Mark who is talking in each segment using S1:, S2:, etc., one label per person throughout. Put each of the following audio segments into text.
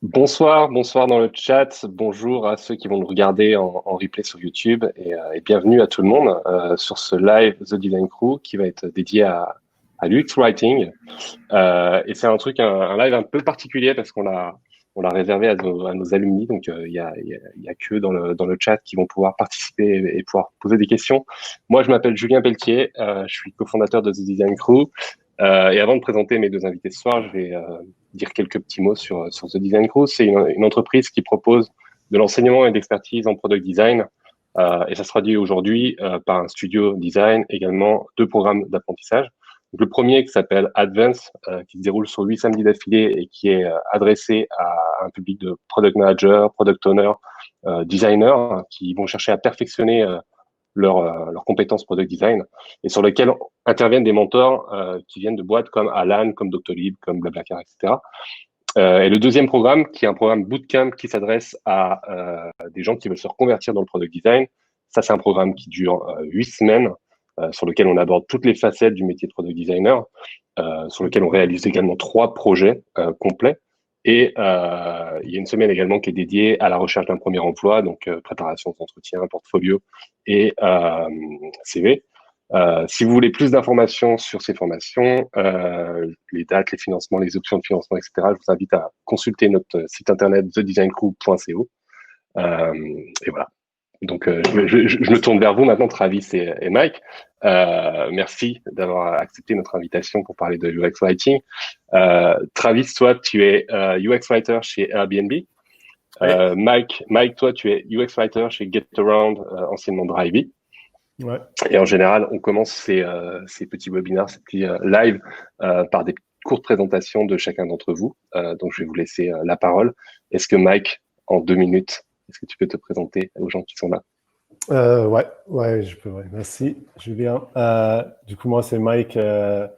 S1: Bonsoir dans le chat. Bonjour à ceux qui vont nous regarder en replay sur YouTube et bienvenue à tout le monde sur ce live The Design Crew qui va être dédié à l'UX Writing. Et c'est un live un peu particulier parce qu'on l'a réservé à nos alumni. Donc il y a que dans le chat qui vont pouvoir participer et pouvoir poser des questions. Moi, je m'appelle Julien Pelletier. Je suis cofondateur de The Design Crew. Et avant de présenter mes deux invités ce soir, je vais dire quelques petits mots sur The Design Crew. C'est une entreprise qui propose de l'enseignement et de l'expertise en product design. Et ça se traduit aujourd'hui par un studio design, également deux programmes d'apprentissage. Donc, le premier qui s'appelle Advance, qui se déroule sur 8 samedis d'affilée et qui est adressé à un public de product managers, product owners, designers qui vont chercher à perfectionner leurs compétences product design et sur lesquelles interviennent des mentors qui viennent de boîtes comme Alan, comme Doctolib, comme Blablacar, etc. Et le deuxième programme, qui est un programme bootcamp qui s'adresse à des gens qui veulent se reconvertir dans le product design. Ça, c'est un programme qui dure 8 semaines, sur lequel on aborde toutes les facettes du métier de product designer, sur lequel on réalise également 3 projets complets. Et il y a une semaine également qui est dédiée à la recherche d'un premier emploi, donc préparation d'entretien, portfolio et CV. Si vous voulez plus d'informations sur ces formations, les dates, les financements, les options de financement, etc., je vous invite à consulter notre site internet thedesigncrew.co. Et voilà. Donc, je me tourne vers vous maintenant, Travis et Mike. Merci d'avoir accepté notre invitation pour parler de UX Writing. Travis, toi, tu es UX Writer chez Airbnb.
S2: Oui.
S1: Mike, toi, tu es UX Writer chez GetAround, anciennement Drivey.
S2: Ouais.
S1: Et en général, on commence ces petits webinaires, ces petits lives par des courtes présentations de chacun d'entre vous. Donc, je vais vous laisser la parole. Est-ce que Mike, en 2 minutes, est-ce que tu peux te présenter aux gens qui sont là?
S2: Ouais, je peux. Ouais. Merci, Julien. Du coup, moi, c'est Mike. Je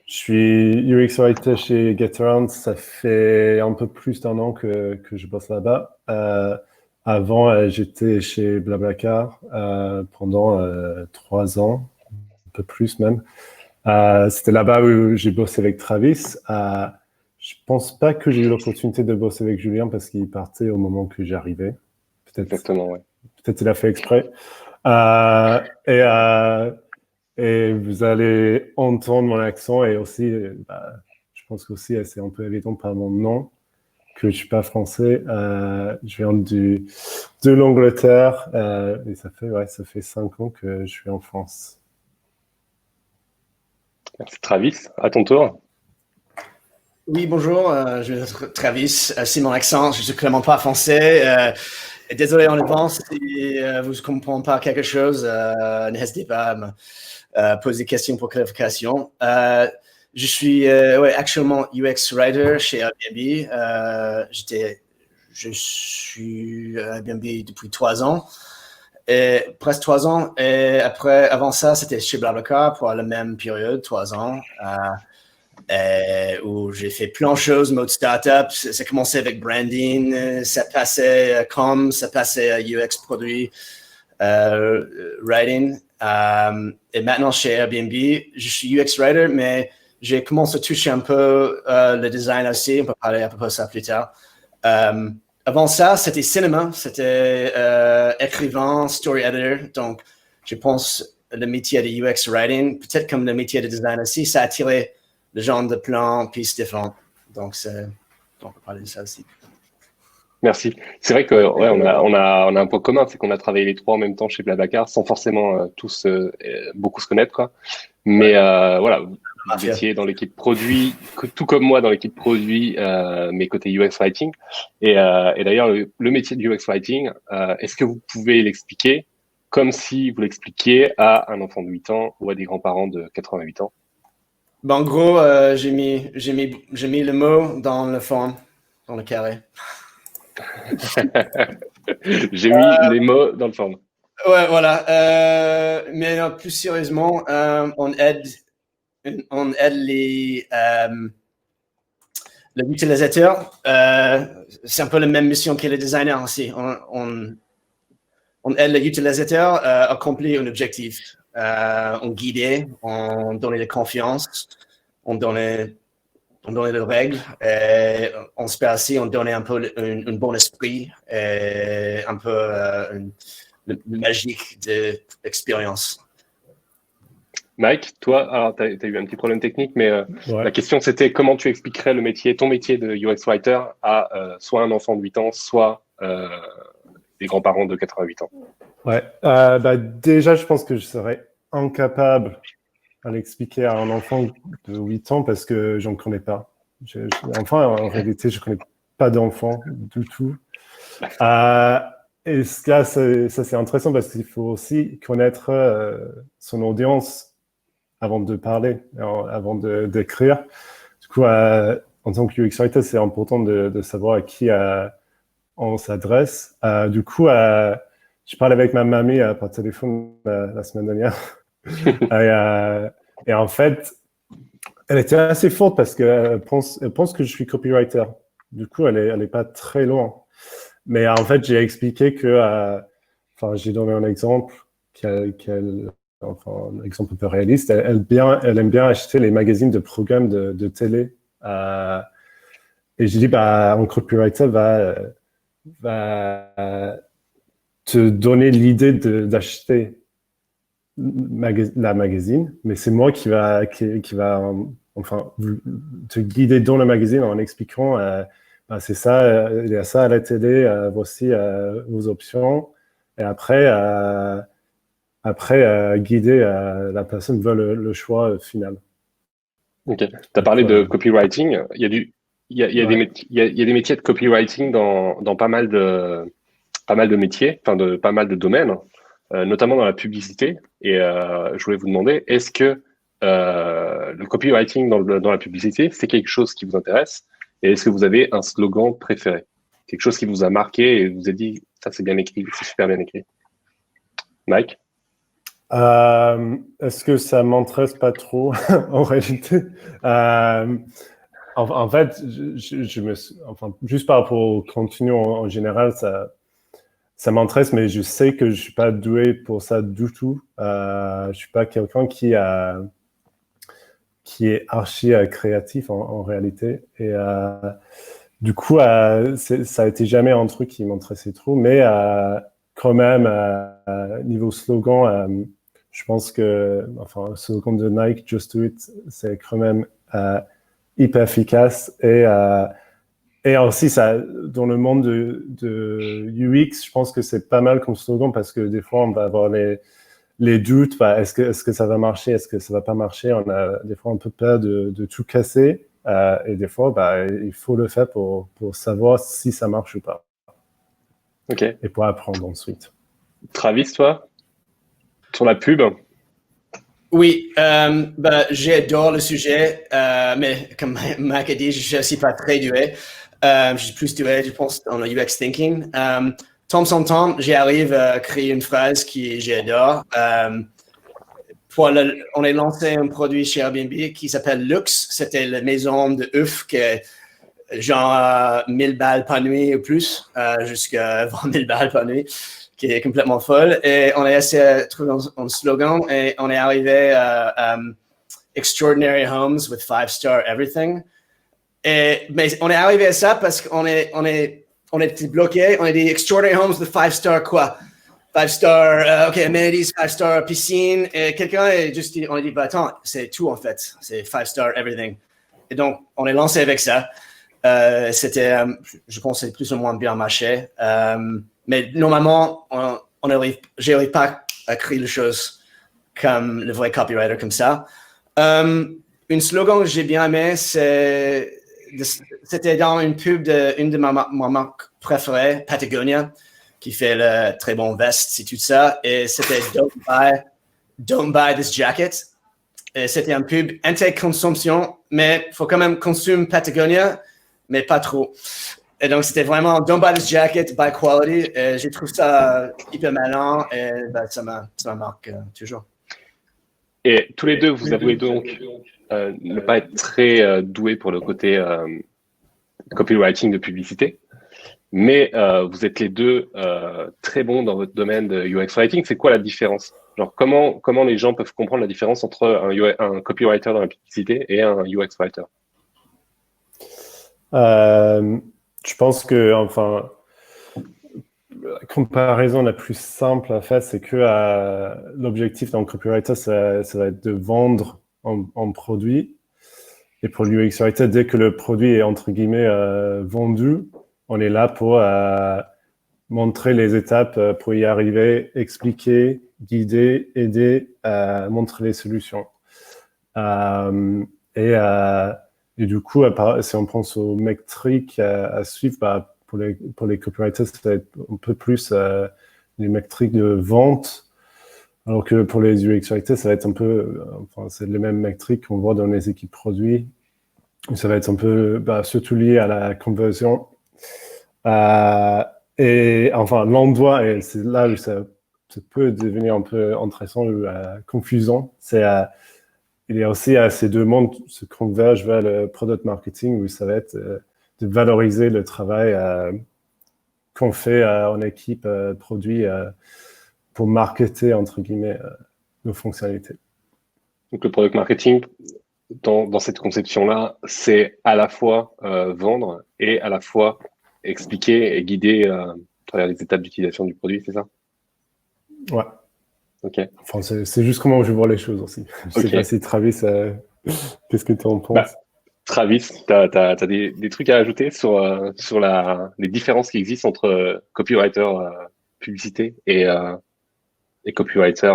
S2: suis UX Writer chez GetAround. Ça fait un peu plus d'1 an que je bosse là-bas. Avant, j'étais chez Blablacar pendant 3 ans, un peu plus même. C'était là-bas où j'ai bossé avec Travis. Je pense pas que j'ai eu l'opportunité de bosser avec Julien parce qu'il partait au moment que j'arrivais.
S1: Exactement, ouais.
S2: Peut-être il a fait exprès. Euh, et, euh, et vous allez entendre mon accent et aussi, je pense qu'aussi c'est un peu évident par mon nom que je suis pas français. Je viens de l'Angleterre et ça fait 5 ans que je suis en France.
S1: Merci Travis, à ton tour.
S3: Oui, bonjour, je suis Travis. C'est mon accent, je suis clairement pas français. Désolé en avance si vous ne comprenez pas quelque chose. N'hésitez pas à me poser des questions pour clarification. Je suis actuellement UX Writer chez Airbnb. Je suis à Airbnb depuis 3 ans. Et presque 3 ans. Et avant ça, c'était chez Blablacar pour la même période, 3 ans. Où j'ai fait plein de choses, mode startup. Ça commençait avec branding, ça passait à com, ça passait à UX produit, writing. Et maintenant, chez Airbnb, je suis UX writer, mais j'ai commencé à toucher un peu le design aussi. On peut parler à peu près de ça plus tard. Avant ça, c'était cinéma, c'était écrivain, story editor. Donc, je pense le métier de UX writing, peut-être comme le métier de design aussi, ça a attiré le genre de plans, pistes différentes. Donc, on peut parler de ça aussi.
S1: Merci. C'est vrai que ouais, on a un point commun, c'est qu'on a travaillé les trois en même temps chez Blablacar, sans forcément tous beaucoup se connaître, quoi. Mais voilà, vous étiez dans l'équipe produit, tout comme moi dans l'équipe produit, mais côté UX Writing. Et d'ailleurs, le métier de UX Writing, est-ce que vous pouvez l'expliquer comme si vous l'expliquiez à un enfant de 8 ans ou à des grands-parents de 88 ans?
S3: Ben, en gros, j'ai mis le mot dans le fond, dans le carré.
S1: J'ai mis les mots dans le forme.
S3: Ouais, voilà. Mais non, plus sérieusement, on aide l'utilisateur. C'est un peu la même mission que le designer aussi. On aide l'utilisateur à accomplir un objectif. On guide, on donne la confiance, on donne on donnait les règles, et on se passait, on donnait un peu un bon esprit, et un peu le magique de l'expérience.
S1: Mike, toi, alors tu as eu un petit problème technique, mais
S2: Ouais.
S1: la question c'était comment tu expliquerais ton métier de UX Writer à soit un enfant de 8 ans, soit des grands-parents de 88 ans.
S2: Ouais. Déjà, je pense que je serais incapable à l'expliquer à un enfant de 8 ans parce que j'en connais pas. Enfin, en réalité, je connais pas d'enfant du tout. Et ça, c'est intéressant parce qu'il faut aussi connaître son audience avant de parler, avant d'écrire. Du coup, en tant que UX Writer, c'est important de savoir à qui on s'adresse. Du coup, je parlais avec ma mamie par téléphone la semaine dernière. Et en fait, elle était assez forte parce qu'elle pense que je suis copywriter. Du coup, elle est pas très loin. Mais en fait, j'ai expliqué que, j'ai donné un exemple un exemple un peu réaliste. Elle aime bien acheter les magazines de programmes de télé. Et j'ai dit, un copywriter va te donner l'idée d'acheter la magazine, mais c'est moi qui va te guider dans le magazine en expliquant c'est ça, il y a ça à la télé, voici vos options, et après guider la personne vers le choix final.
S1: Ok. Tu as parlé de copywriting. Il y a des métiers de copywriting dans pas mal de métiers, enfin de pas mal de domaines, notamment dans la publicité. Et je voulais vous demander, est-ce que le copywriting dans la publicité, c'est quelque chose qui vous intéresse? Et est-ce que vous avez un slogan préféré? Quelque chose qui vous a marqué et vous a dit, ça c'est bien écrit, c'est super bien écrit. Mike?
S2: Est-ce que ça m'intéresse pas trop en réalité? En fait, juste par rapport au contenu en général, ça m'intéresse, mais je sais que je suis pas doué pour ça du tout. Je suis pas quelqu'un qui est archi créatif en réalité. Et du coup, ça a été jamais un truc qui m'intéressait trop, mais quand même, niveau slogan, je pense que, le slogan de Nike, Just Do It, c'est quand même hyper efficace et aussi ça, dans le monde de UX, je pense que c'est pas mal comme slogan parce que des fois on va avoir les doutes, est-ce que ça va marcher, est-ce que ça va pas marcher, on a des fois un peu peur de tout casser et des fois il faut le faire pour savoir si ça marche ou pas.
S1: Ok.
S2: Et pour apprendre ensuite.
S1: Travis, toi, sur la pub?
S3: Oui, j'adore le sujet, mais comme Mac a dit, je suis aussi pas très doué. Je suis plus doué, je pense, dans le UX thinking. Temps en temps, j'arrive à créer une phrase qui j'adore. On a lancé un produit chez Airbnb qui s'appelle Lux. C'était la maison de œufs qui est genre 1000 balles par nuit ou plus, jusqu'à 20 000 balles par nuit, qui est complètement folle. Et on a essayé de trouver un slogan et on est arrivé à Extraordinary Homes with 5-star everything. Mais on est arrivé à ça parce qu'on était bloqué. On a dit Extraordinary Homes with 5-star quoi? 5-star, amenities, 5-star piscine. Et quelqu'un on a dit, attends, c'est tout en fait. C'est 5-star everything. Et donc, on est lancé avec ça. C'était, je pense, c'est plus ou moins bien marché. Mais normalement, j'arrive pas à créer les choses comme le vrai copywriter comme ça. Une slogan que j'ai bien aimé, c'était dans une pub d'une de ma marque préférée, Patagonia, qui fait le très bon veste et tout ça. Et c'était Don't buy this jacket. Et c'était un pub anti-consommation, mais il faut quand même consommer Patagonia, mais pas trop. Et donc, c'était vraiment Don't buy this jacket, buy quality. Et j'ai trouvé ça hyper malin et ça me marque toujours.
S1: Et tous les deux, vous avouez donc ne pas être très doué pour le côté copywriting de publicité, mais vous êtes les deux très bons dans votre domaine de UX writing. C'est quoi la différence? Genre, comment les gens peuvent comprendre la différence entre un copywriter dans la publicité et un UX writer?
S2: Je pense que, enfin, la comparaison la plus simple à faire, c'est que l'objectif d'un copywriter, ça va être de vendre en produit. Et pour l'UX Writer, dès que le produit est entre guillemets vendu, on est là pour montrer les étapes pour y arriver, expliquer, guider, aider, montrer les solutions. Et du coup, si on pense aux métriques à suivre, bah, pour les copywriters, ça va être un peu plus les métriques de vente, alors que pour les UX writers, ça va être un peu, enfin, c'est les mêmes métriques qu'on voit dans les équipes produits. Ça va être un peu, surtout lié à la conversion. Et enfin, l'endroit, et c'est là où ça peut devenir un peu intéressant ou confusant, c'est il y a aussi ces deux mondes se convergent vers le product marketing où ça va être de valoriser le travail qu'on fait en équipe produit pour marketer, entre guillemets, nos fonctionnalités.
S1: Donc, le product marketing, dans cette conception-là, c'est à la fois vendre et à la fois expliquer et guider à travers les étapes d'utilisation du produit, c'est ça?
S2: Ouais.
S1: Ok.
S2: Enfin, c'est juste comment je vois les choses aussi. Je sais pas si Travis, qu'est-ce que tu en penses?
S1: Travis, tu as des trucs à ajouter sur les différences qui existent entre copywriter publicité et copywriter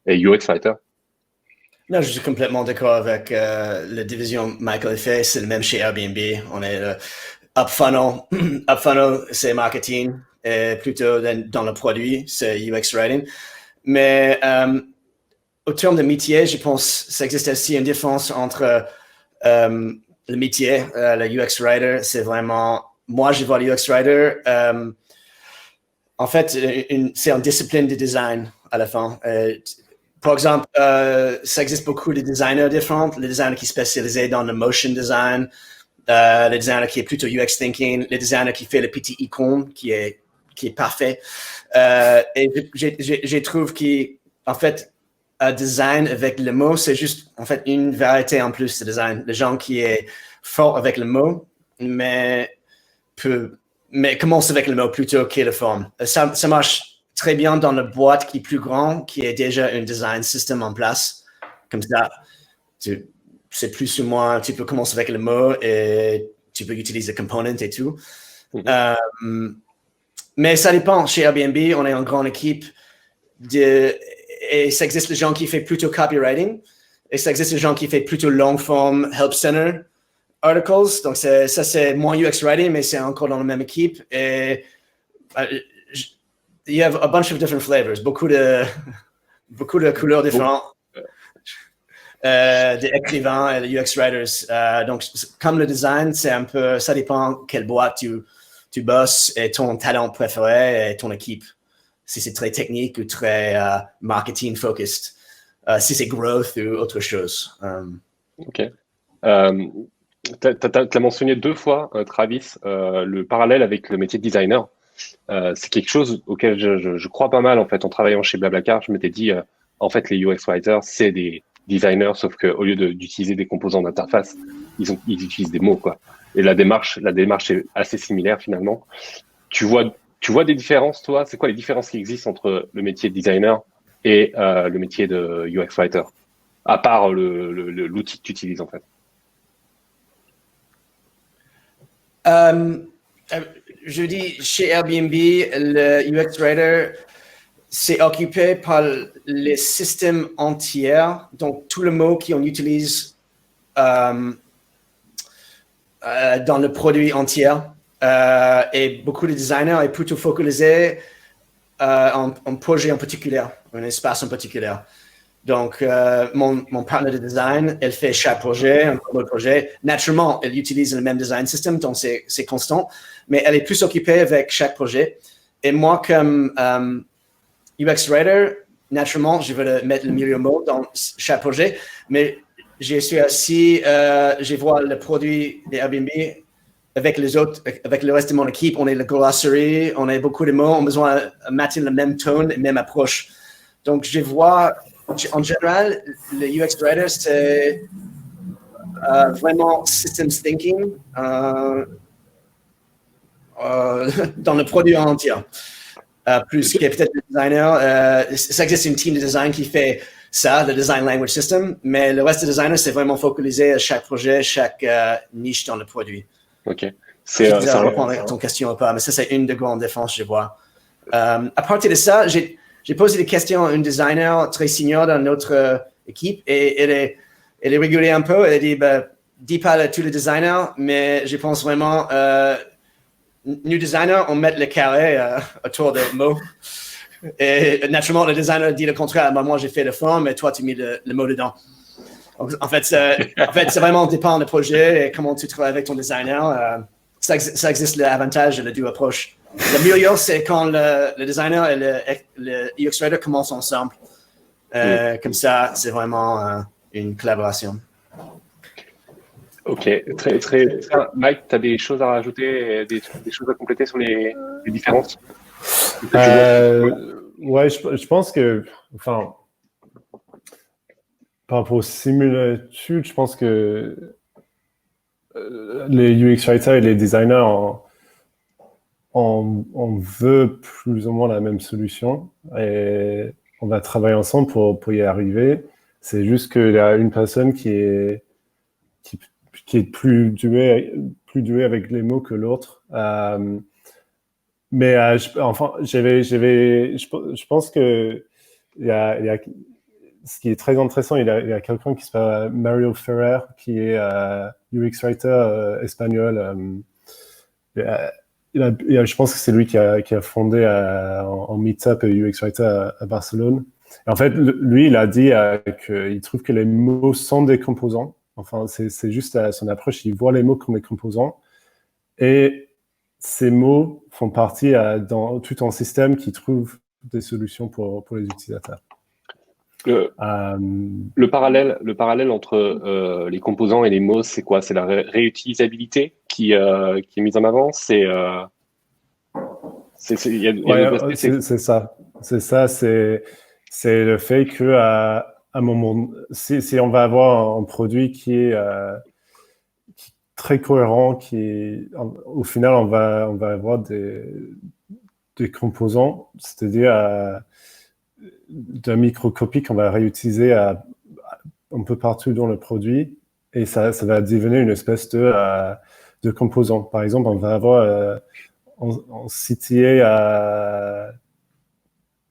S1: et UX writer?
S3: Non, je suis complètement d'accord avec la division Michael fait. C'est le même chez Airbnb. On est up funnel. Up funnel, c'est marketing. Et plutôt dans le produit, c'est UX writing. Mais au terme de métier, je pense que ça existe aussi une différence entre le métier, le UX writer. C'est vraiment, moi, je vois le UX writer. En fait, c'est une discipline de design à la fin. Par exemple, ça existe beaucoup de designers différents. Les designers qui sont spécialisés dans le motion design, le designer qui est plutôt UX thinking, le designer qui fait le petit icône qui est parfait. Et je trouve qu'en fait, un design avec le mot, c'est juste en fait une variété en plus de design. Les gens qui est fort avec le mot, mais commence avec le mot plutôt que la forme. Ça marche très bien dans la boîte qui est plus grande, qui est déjà un design system en place. Comme ça, c'est plus ou moins, tu peux commencer avec le mot et tu peux utiliser le component et tout. Mais ça dépend. Chez Airbnb, on est une grande équipe et ça existe les gens qui font plutôt copywriting et ça existe les gens qui font plutôt long form help center articles. Donc, ça, c'est moins UX writing, mais c'est encore dans la même équipe. Et you have a bunch of different flavors, beaucoup de couleurs différentes des écrivains et des UX writers. Donc, comme le design, c'est un peu, ça dépend quelle boîte tu bosses et ton talent préféré et ton équipe. Si c'est très technique ou très marketing focused, si c'est growth ou autre chose.
S1: Ok. T'as mentionné 2 fois, Travis, le parallèle avec le métier de designer. C'est quelque chose auquel je crois pas mal en fait en travaillant chez Blablacar. Je m'étais dit en fait les UX writers c'est des designers, sauf que au lieu d'utiliser des composants d'interface, ils utilisent des mots quoi. Et la démarche est assez similaire finalement. Tu vois des différences toi? C'est quoi les différences qui existent entre le métier de designer et le métier de UX writer, à part l'outil que tu utilises en fait?
S3: Je dis, chez Airbnb, le UX Writer, c'est occupé par les systèmes entiers, donc tout le mot qu'on utilise dans le produit entier. Et beaucoup de designers est plutôt focalisé en projet en particulier, un espace en particulier. Donc, mon partenaire de design, elle fait chaque projet, un projet. Naturellement, elle utilise le même design system, donc c'est constant, mais elle est plus occupée avec chaque projet. Et moi, comme UX Writer, naturellement, je veux mettre le meilleur mot dans chaque projet, mais je suis aussi, je vois le produit des Airbnb avec les autres, avec le reste de mon équipe. On est le glossary, on a beaucoup de mots, on a besoin de maintenir le même tone, la même approche. Donc, je vois, en général, le UX Writer, c'est vraiment systems thinking dans le produit en entier. Plus que peut-être le designer. Ça existe une team de design qui fait ça, le design language system, mais le reste des designers, c'est vraiment focalisé à chaque projet, chaque niche dans le produit.
S1: Ok.
S3: Je vais répondre à ton question ou pas, mais ça, c'est une des grandes défenses, je vois. À partir de ça, j'ai posé des questions à une designer très senior dans notre équipe et elle est rigolée un peu. Elle a dit, dis pas à tous les designers, mais je pense vraiment, new designer, on met le carré autour des mots. Et naturellement, le designer dit le contraire. Moi, j'ai fait le fond, mais toi, tu mets le mot dedans. Donc, en fait, c'est vraiment dépend du projet et comment tu travailles avec ton designer. Ça existe l'avantage de la deux approches. Le meilleur, c'est quand le designer et le UX Writer commencent ensemble. Comme ça, c'est vraiment une collaboration.
S1: Ok, très. Mike, tu as des choses à rajouter, des choses à compléter sur les différences?
S2: Ouais, je pense que, enfin, par rapport aux similitudes, je pense que les UX writers et les designers, on veut plus ou moins la même solution et on va travailler ensemble pour y arriver. C'est juste qu'il y a une personne qui est plus douée avec les mots que l'autre. Mais enfin, je pense que il y a ce qui est très intéressant. Il y a quelqu'un qui s'appelle Mario Ferrer, qui est UX writer espagnol. Je pense que c'est lui qui a fondé en Meetup UX writer à Barcelone. Et en fait, lui, il a dit qu'il trouve que les mots sont des composants. Enfin, c'est juste son approche. Il voit les mots comme des composants. Et ces mots font partie dans tout un système qui trouve des solutions pour les utilisateurs.
S1: Le parallèle entre les composants et les mots, c'est quoi? C'est la réutilisabilité qui est mise en avant. C'est
S2: ça. C'est ça. C'est le fait que à un moment, si on va avoir un produit qui est très cohérent, au final, on va avoir des composants, c'est-à-dire de microcopie qu'on va réutiliser un peu partout dans le produit, et ça va devenir une espèce de composant. Par exemple, on va avoir un CTA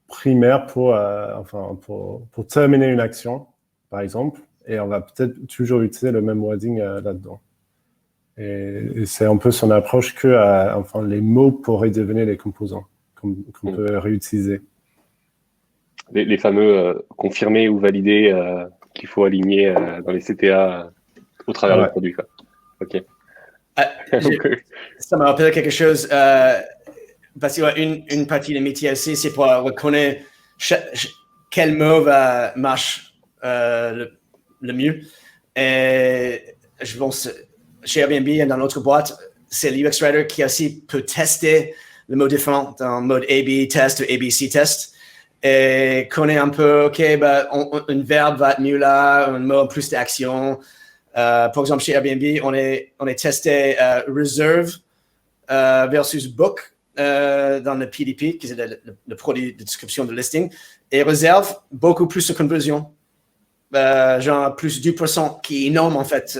S2: primaire pour terminer une action, par exemple, et on va peut-être toujours utiliser le même wording là-dedans. Et c'est un peu son approche que les mots pourraient devenir les composants qu'on peut réutiliser.
S1: Les fameux confirmés ou validés qu'il faut aligner dans les CTA au travers du produit, quoi. Ok.
S3: Ça me rappelle quelque chose. Parce qu'une partie de métier aussi, c'est pour reconnaître quel mot marche le mieux. Et je pense, chez Airbnb et dans notre boîte, c'est l'UX Writer qui aussi peut tester le mot différent en mode A/B test ou ABC test. Et connaît un peu, un verbe va être mieux là, un mot plus d'action. Par exemple, chez Airbnb, on est testé reserve versus book dans le PDP, qui est le produit de description de listing, et réserve beaucoup plus de conversion. Genre plus 10% qui est énorme en fait.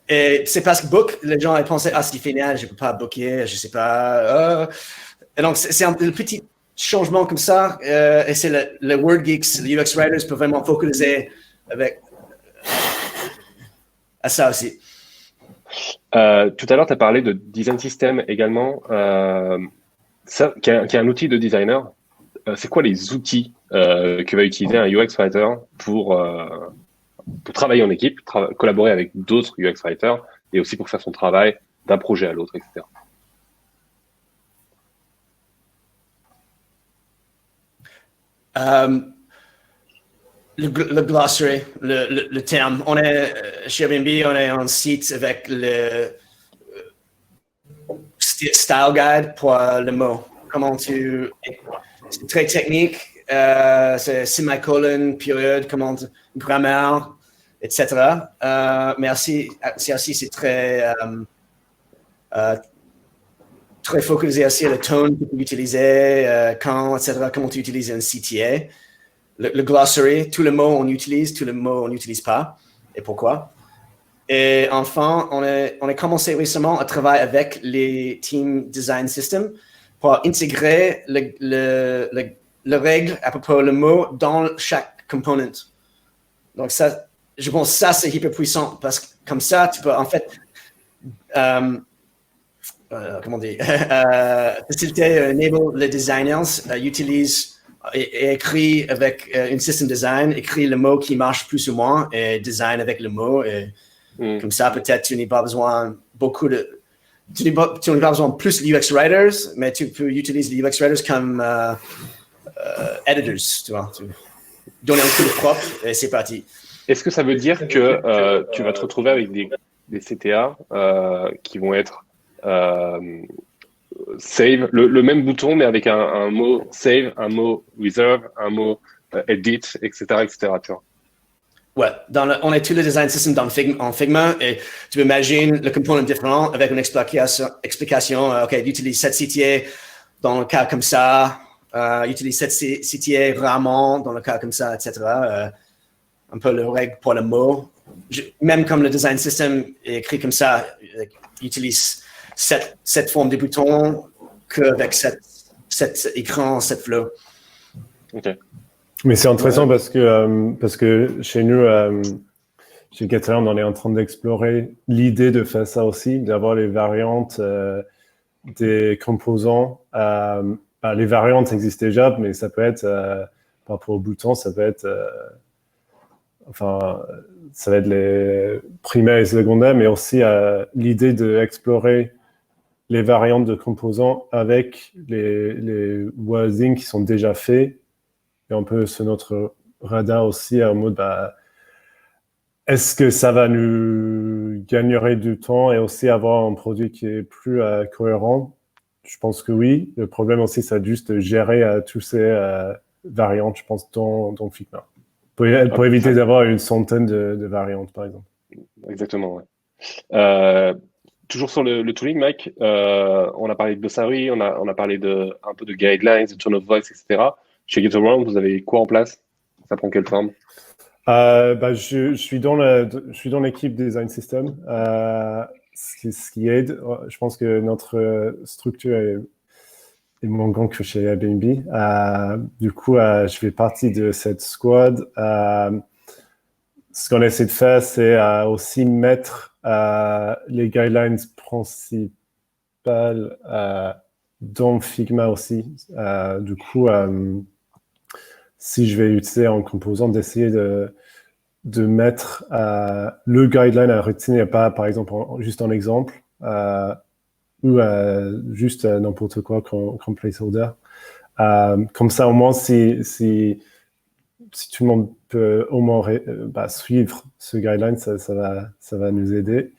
S3: Et c'est parce que book, les gens pensaient, c'est final, je ne peux pas booker, je ne sais pas. Et donc, c'est un petit changement comme ça. Et c'est le Word Geeks, les UX Writers peuvent vraiment focaliser à ça aussi.
S1: Tout à l'heure, tu as parlé de design system également. Ça, qui est un outil de designer. C'est quoi les outils que va utiliser un UX writer pour travailler en équipe, collaborer avec d'autres UX writers et aussi pour faire son travail d'un projet à l'autre, etc.
S3: Le glossary, le terme. On est chez Airbnb, on est en site avec le style guide pour le mot. C'est très technique. C'est semicolon, période, grammaire. etc. Mais aussi, c'est très focalisé aussi sur le tone que tu utilises, quand, etc., comment tu utilises un CTA. Le glossary, tous les mots on utilise, tous les mots on n'utilise pas, et pourquoi. Et enfin, on a commencé récemment à travailler avec les team design system pour intégrer le règle, à peu près le mot, dans chaque component. Donc ça, je pense que ça, c'est hyper puissant, parce que comme ça, tu peux en fait comment dire, faciliter, enable les designers utilisent et écrit avec une system design, écrit le mot qui marche plus ou moins et design avec le mot. Et comme ça, peut-être tu n'as pas besoin tu n'as pas besoin plus de UX writers, mais tu peux utiliser les UX writers comme editors, tu vois. Tu donnes un coup de propre et c'est parti.
S1: Est-ce que ça veut dire que tu vas te retrouver avec des CTA qui vont être save, le même bouton, mais avec un mot save, un mot reserve, un mot edit, etc., etc. Tu vois.
S3: Ouais, on a tous les design systems en Figma et tu peux imaginer le component différent avec une explication. OK, utilise cette CTA dans le cas comme ça, utilise cette CTA rarement dans le cas comme ça, etc. Un peu le règle pour le mot. Même comme le design system est écrit comme ça, utilise cette forme de bouton qu'avec cet écran, cette flow.
S1: OK.
S2: Mais c'est intéressant parce que chez nous, chez Catalan, on est en train d'explorer l'idée de faire ça aussi, d'avoir les variantes des composants. Les variantes existent déjà, mais ça peut être, par rapport aux boutons, ça peut être, ça va être les primaires et secondaires, mais aussi l'idée d'explorer les variantes de composants avec les wordings qui sont déjà faits. Et on peut sur notre radar aussi en mode, est-ce que ça va nous gagner du temps et aussi avoir un produit qui est plus cohérent? Je pense que oui. Le problème aussi, c'est juste de gérer tous ces variantes, je pense, dans Figma. Pour éviter d'avoir une centaine de variantes, par exemple.
S1: Exactement, ouais. Toujours sur le tooling, Mike, on a parlé de glossary, on a parlé un peu de guidelines, de tone of voice, etc. Chez GetAround, vous avez quoi en place? Ça prend quelle forme?
S2: Je suis dans l'équipe Design System, ce qui aide. Je pense que notre structure est moins grande que chez Airbnb. Du coup, je fais partie de cette squad. Ce qu'on essaie de faire, c'est aussi mettre les guidelines principales dans Figma aussi. Du coup, si je vais utiliser un composant, d'essayer de mettre le guideline à retenir, pas par exemple juste un exemple, ou juste n'importe quoi comme placeholder. Comme ça, au moins, si tout le monde peut au moins suivre ce guideline, ça va nous aider.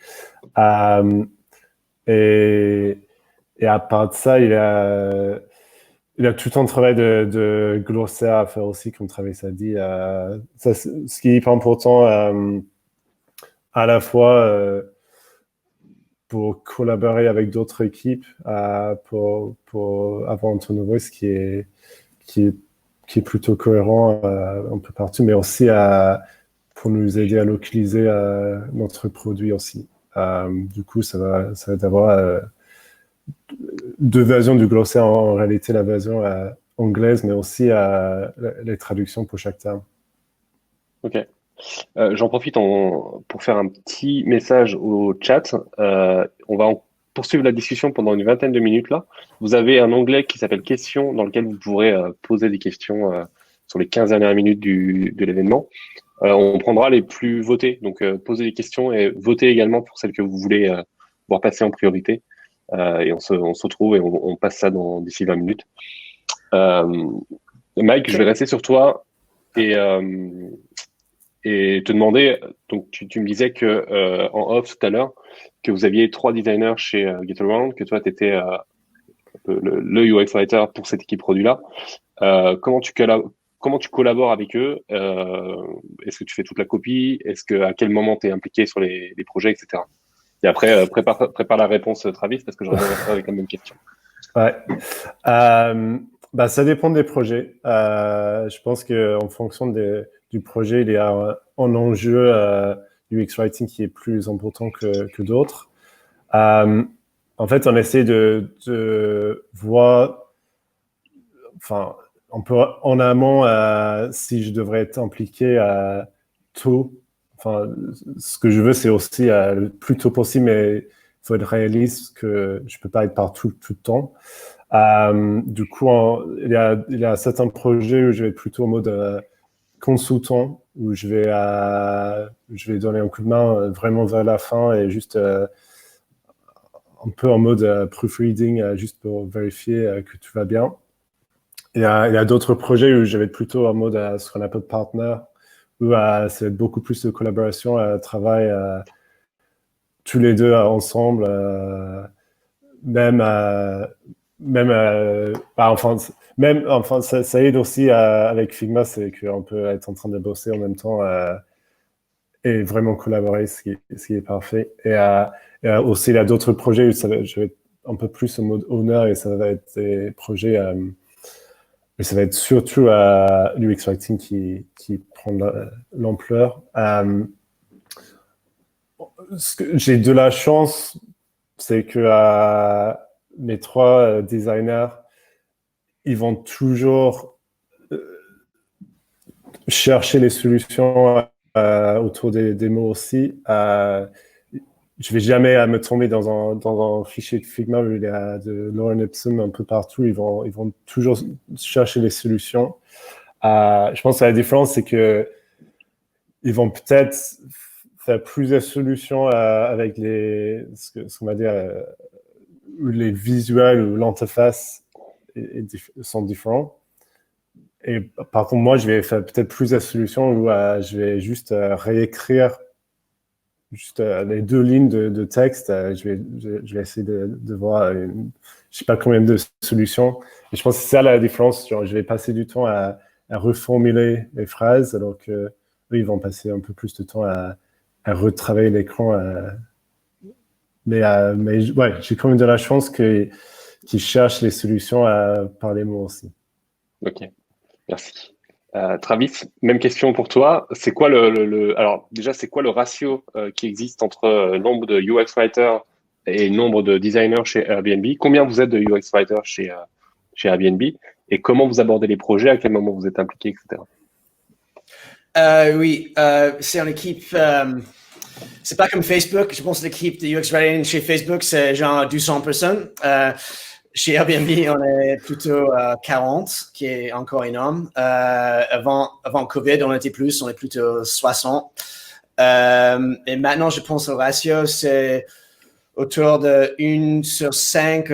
S2: Et à part de ça, il y a tout un travail de glossaire à faire aussi, comme Travis a dit. Ce qui est hyper important, à la fois pour collaborer avec d'autres équipes, pour avoir un tone of voice qui est plutôt cohérent un peu partout, mais aussi pour nous aider à localiser notre produit aussi. Du coup, ça va avoir deux versions du glossaire, en réalité la version anglaise, mais aussi les traductions pour chaque terme.
S1: Ok. J'en profite pour faire un petit message au chat. On va poursuivre la discussion pendant une vingtaine de minutes là. Vous avez un onglet qui s'appelle questions dans lequel vous pourrez poser des questions sur les 15 dernières minutes de l'événement. On prendra les plus votées, donc posez des questions et votez également pour celles que vous voulez voir passer en priorité. Et on se retrouve et on passe ça d'ici 20 minutes. Mike, je vais rester sur toi et te demander, donc tu me disais que en off tout à l'heure, que vous aviez 3 designers chez GetAround, que toi tu étais le UX writer pour cette équipe produit-là. Comment tu comment tu collabores avec eux? Est-ce que tu fais toute la copie? À quel moment tu es impliqué sur les projets, etc. Et après, prépare la réponse, Travis, parce que je reviendrai avec la même question.
S2: Ouais. Ça dépend des projets. Je pense qu'en fonction du projet, il y a un enjeu UX Writing qui est plus important que d'autres. En fait, on essaie de voir, enfin, on peut en amont si je devrais être impliqué tôt. Enfin, ce que je veux, c'est aussi le plus tôt possible, mais il faut être réaliste que je peux pas être partout tout le temps. Du coup, il y a certains projets où je vais être plutôt en mode consultant, où je vais donner un coup de main vraiment vers la fin et juste un peu en mode proofreading, juste pour vérifier que tout va bien. Il y a d'autres projets où je vais être plutôt en mode ce qu'on appelle partner, où ça va être beaucoup plus de collaboration, travail tous les deux ensemble, ça aide aussi avec Figma, c'est qu'on peut être en train de bosser en même temps et vraiment collaborer, ce qui est parfait. Et aussi, il y a d'autres projets où je vais être un peu plus en mode owner et ça va être des projets, mais ça va être surtout l'UX Writing qui prend l'ampleur. J'ai de la chance, c'est que mes trois designers, ils vont toujours chercher les solutions autour des mots aussi. Je vais jamais me tomber dans un fichier de Figma où il y a de Lorem Ipsum un peu partout. Ils vont toujours chercher les solutions. Je pense que la différence, c'est que ils vont peut-être faire plusieurs solutions avec ce qu'on va dire, où les visuels ou l'interface sont différents. Et par contre, moi, je vais faire peut-être plusieurs solutions où je vais juste réécrire juste les deux lignes de texte. Je vais essayer de voir, je sais pas combien de solutions. Et je pense que c'est ça la différence. Genre, je vais passer du temps à reformuler les phrases, alors que eux, ils vont passer un peu plus de temps à retravailler l'écran. Mais ouais, j'ai quand même de la chance qu'ils cherchent les solutions par les mots aussi.
S1: Ok, merci. Travis, même question pour toi. C'est quoi alors déjà, c'est quoi le ratio qui existe entre nombre de UX writers et nombre de designers chez Airbnb? Combien vous êtes de UX writers chez Airbnb? Et comment vous abordez les projets? À quel moment vous êtes impliqué, etc.
S3: Oui, c'est une équipe. C'est pas comme Facebook. Je pense que l'équipe de UX Writing chez Facebook, c'est genre 200 personnes. Chez Airbnb, on est plutôt 40, qui est encore énorme. Avant Covid, on était plus, on est plutôt 60. Et maintenant, je pense au ratio, c'est autour de 1 sur 5,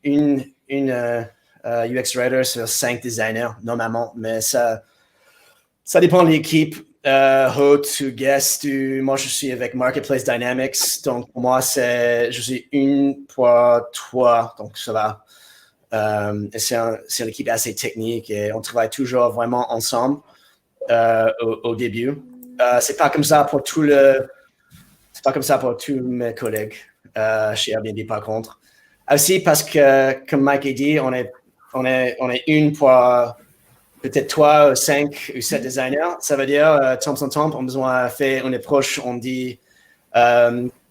S3: une UX Writer sur 5 designers, normalement. Mais ça dépend de l'équipe. Host ou guest, moi je suis avec Marketplace Dynamics, donc pour moi je suis 1 pour 3, donc ça va. Et c'est une équipe assez technique et on travaille toujours vraiment ensemble au début. C'est pas comme ça pour tous mes collègues chez Airbnb par contre. Aussi parce que comme Mike a dit, on est 1 pour peut-être 3, 5 ou 7 designers. Ça veut dire, temps en temps, on a besoin de faire une approche, on dit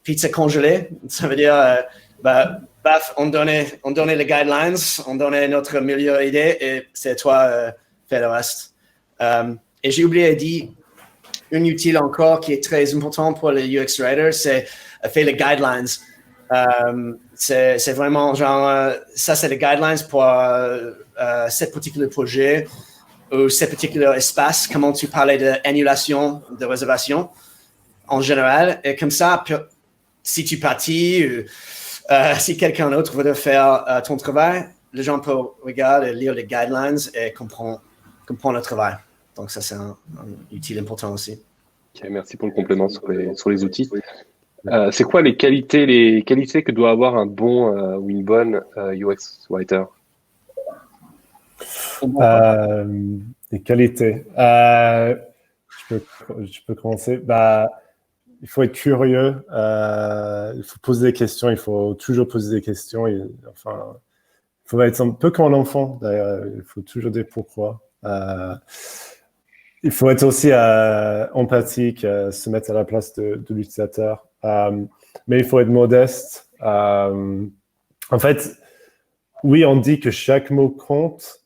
S3: pizza congelée. Ça veut dire, on donnait les guidelines, on donnait notre meilleure idée et c'est toi, fais le reste. Et j'ai oublié de dire une utile encore qui est très important pour les UX writers, c'est faire les guidelines. C'est vraiment genre, ça c'est les guidelines pour ce particulier projet ou ce particulier espace, comment tu parlais d'annulation de réservation en général. Et comme ça, si tu partis, si quelqu'un d'autre veut faire ton travail, les gens peuvent regarder, lire les guidelines et comprendre le travail. Donc ça, c'est un utile important aussi.
S1: Okay, merci pour le complément sur les outils. C'est quoi les qualités que doit avoir un bon ou une bonne UX writer?
S2: Les qualités. Je peux commencer. Il faut être curieux. Il faut poser des questions. Il faut toujours poser des questions. Enfin, il faut être un peu comme un enfant, d'ailleurs. Il faut toujours dire pourquoi. Il faut être aussi empathique, se mettre à la place de l'utilisateur. Mais il faut être modeste. En fait, oui, on dit que chaque mot compte.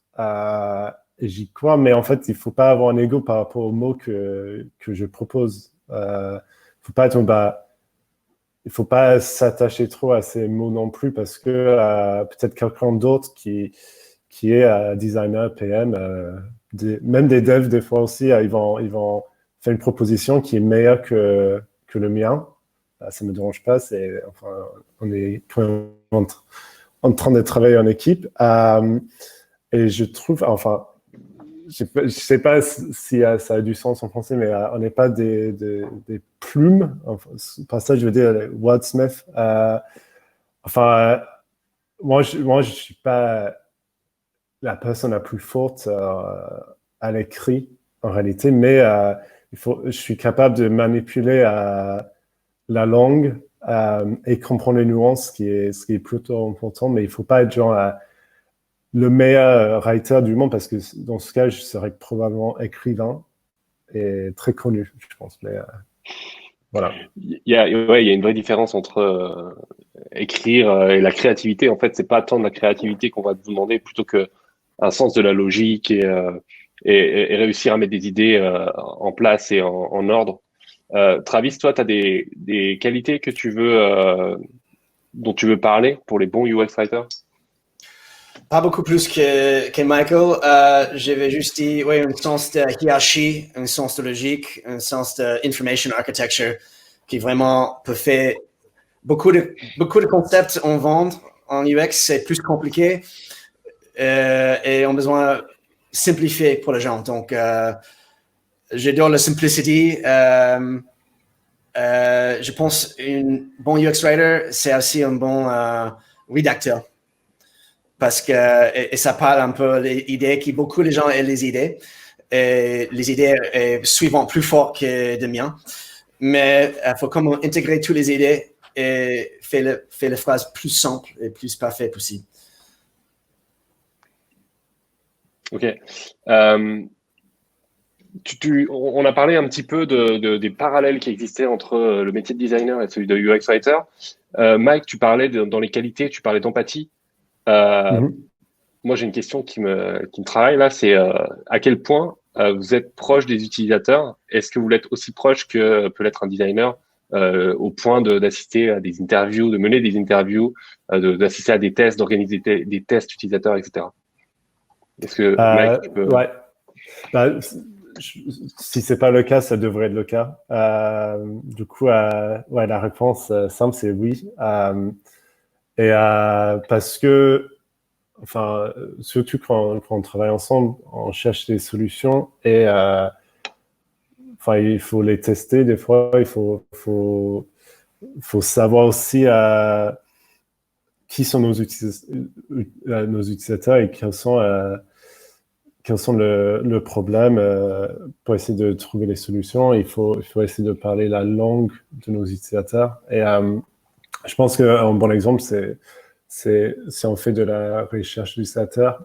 S2: Et j'y crois, mais en fait, il ne faut pas avoir un ego par rapport aux mots que je propose. Faut pas être, il faut pas s'attacher trop à ces mots non plus parce que peut-être quelqu'un d'autre qui est designer, PM, même des devs des fois aussi, ils vont faire une proposition qui est meilleure que le mien. Ça me dérange pas. Enfin, on est quand même en train de travailler en équipe. Et je trouve, enfin, je sais pas si ça a du sens en français, mais on n'est pas des plumes. Enfin, par ça, je veux dire wordsmith. Enfin, moi, je suis pas la personne la plus forte à l'écrit en réalité, mais je suis capable de manipuler la langue et comprendre les nuances, ce qui est plutôt important. Mais il faut pas être genre le meilleur writer du monde parce que dans ce cas, je serais probablement écrivain et très connu, je pense. Mais voilà.
S1: Il y a une vraie différence entre écrire et la créativité. En fait, c'est pas tant de la créativité qu'on va te demander plutôt que un sens de la logique et réussir à mettre des idées en place et en ordre. Travis, toi, tu as des qualités que dont tu veux parler pour les bons UX writers?
S3: Pas beaucoup plus que Michael. J'avais juste dit, oui, un sens de hiérarchie, un sens de logique, un sens de information architecture qui vraiment peut faire beaucoup de concepts en vente en UX, c'est plus compliqué et ont besoin de simplifier pour les gens. Donc, j'adore la simplicity. Je pense un bon UX writer, c'est aussi un bon rédacteur. Parce que et ça parle un peu des idées qui beaucoup de gens ont les idées et les idées suivent plus fort que les miens, mais il faut comment intégrer toutes les idées et faire les phrases plus simples et plus parfaites possible.
S1: Ok. On a parlé un petit peu des parallèles qui existaient entre le métier de designer et celui de UX writer. Mike, tu parlais dans les qualités, tu parlais d'empathie. Moi, j'ai une question qui me travaille là, c'est à quel point vous êtes proche des utilisateurs? Est-ce que vous l'êtes aussi proche que peut l'être un designer au point d'assister à des interviews, de mener des interviews, d'assister à des tests, d'organiser des tests utilisateurs, etc. Est-ce que Mike, tu peux...
S2: Ouais. Si c'est pas le cas, ça devrait être le cas. Du coup, ouais, la réponse simple, c'est oui. Parce que, enfin, surtout quand on travaille ensemble, on cherche des solutions et enfin, il faut les tester des fois. Il faut savoir aussi qui sont nos utilisateurs et quels sont le problème pour essayer de trouver les solutions. Il faut essayer de parler la langue de nos utilisateurs. Et je pense qu'un bon exemple, c'est si on fait de la recherche d'utilisateur,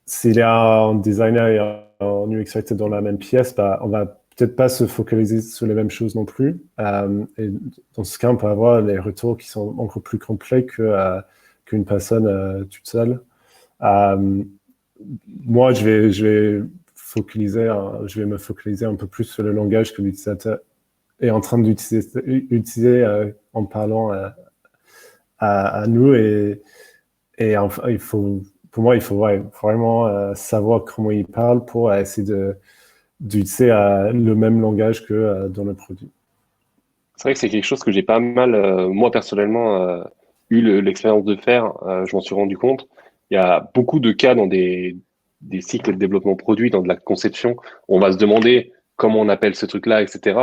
S2: s'il y a un designer et un UX writer dans la même pièce, on va peut-être pas se focaliser sur les mêmes choses non plus. Et dans ce cas, on peut avoir les retours qui sont encore plus complets qu'une personne toute seule. Moi, je vais me focaliser un peu plus sur le langage que l'utilisateur est en train d'utiliser en parlant à nous. Et enfin, pour moi, il faut vraiment savoir comment il parle pour essayer d'utiliser le même langage que dans le produit.
S1: C'est vrai que c'est quelque chose que j'ai pas mal, moi personnellement, eu l'expérience de faire. Je m'en suis rendu compte. Il y a beaucoup de cas dans des cycles de développement produit, dans de la conception. On va se demander comment on appelle ce truc-là, etc.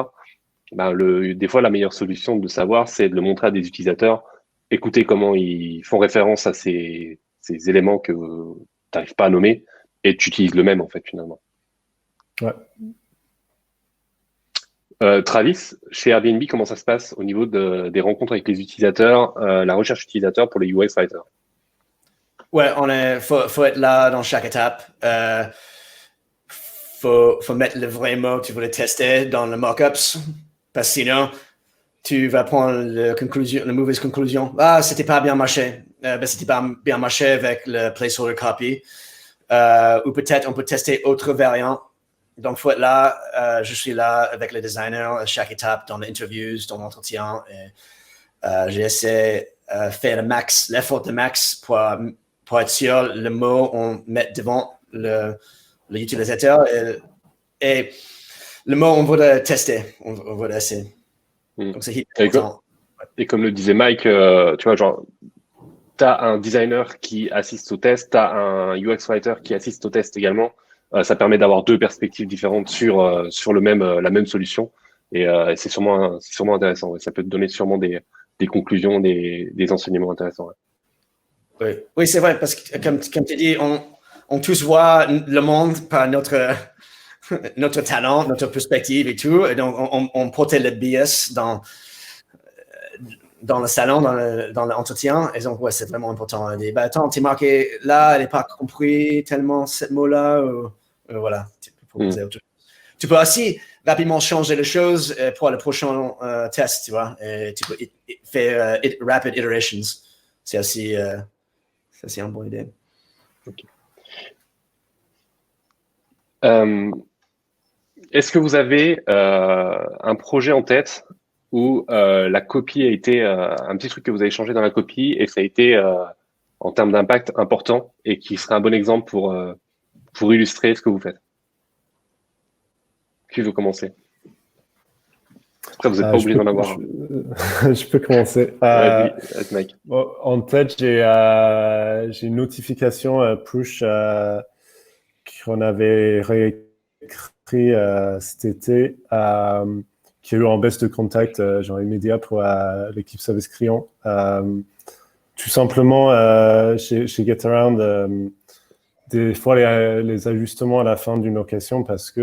S1: Des fois, la meilleure solution de savoir, c'est de le montrer à des utilisateurs, écouter comment ils font référence à ces éléments que tu n'arrives pas à nommer et tu utilises le même en fait finalement.
S2: Ouais.
S1: Travis, chez Airbnb, comment ça se passe au niveau des rencontres avec les utilisateurs, la recherche utilisateur pour les UX writers?
S3: Ouais, faut être là dans chaque étape. Faut mettre le vrai mot que tu voulais tester dans le mock-ups, parce que sinon, tu vas prendre la mauvaise conclusion. Ah, c'était pas bien marché. C'était pas bien marché avec le placeholder copy. Ou peut-être on peut tester autre variant. Donc, faut être là. Je suis là avec le designer à chaque étape dans les interviews, dans l'entretien. J'ai essayé de faire l'effort de max pour être sûr le mot on met devant l'utilisateur et le mot on veut tester, on veut essayer. Donc, c'est important.
S1: Et comme le disait Mike, tu vois, genre, t'as un designer qui assiste au test, t'as un UX writer qui assiste au test également. Ça permet d'avoir deux perspectives différentes sur la même solution. Et c'est sûrement intéressant. Ouais. Ça peut te donner sûrement des conclusions, des enseignements intéressants. Ouais.
S3: Oui, c'est vrai, parce que comme tu dis, on tous voit le monde par notre talent, notre perspective et tout. Et donc, on portait le bias dans le salon, dans l'entretien. Et donc, ouais, c'est vraiment important. On dit, attends, t'es marqué là, elle n'est pas compris tellement ce mot-là. Voilà, tu peux proposer autre chose. Tu peux aussi rapidement changer les choses pour le prochain test, tu vois. Et tu peux faire rapid iterations. C'est aussi une bonne idée.
S1: Okay. Est-ce que vous avez un projet en tête où la copie a été un petit truc que vous avez changé dans la copie et ça a été en termes d'impact important et qui serait un bon exemple pour illustrer ce que vous faites? Qui veut commencer? Après, vous n'êtes pas obligé d'en avoir.
S2: Je peux commencer.
S1: Mike.
S2: En tête, j'ai une notification push qu'on avait réécrit cet été, qui a eu en baisse de contact, genre immédiat pour l'équipe service client. Tout simplement, chez GetAround, des fois les ajustements à la fin d'une location parce que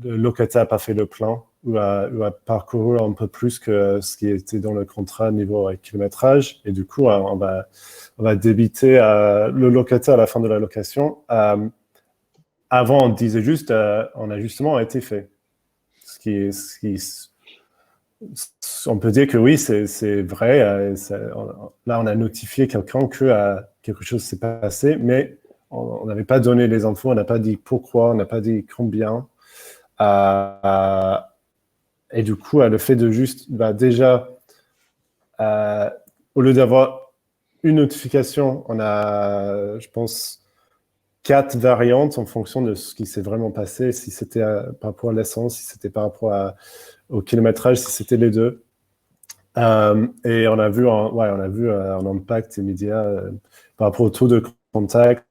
S2: le locataire n'a pas fait le plein ou a parcouru un peu plus que ce qui était dans le contrat niveau kilométrage. Et du coup, on va débiter le locataire à la fin de la location. Avant, on disait juste un ajustement a été fait. On peut dire que oui, c'est vrai. Là, on a notifié quelqu'un que quelque chose s'est passé, mais on n'avait pas donné les infos, on n'a pas dit pourquoi, on n'a pas dit combien. Et du coup, le fait de juste, déjà, au lieu d'avoir une notification, on a, je pense, 4 variantes en fonction de ce qui s'est vraiment passé, si c'était par rapport à l'essence, si c'était par rapport au kilométrage, si c'était les deux. Et on a vu un impact immédiat par rapport au taux de contact,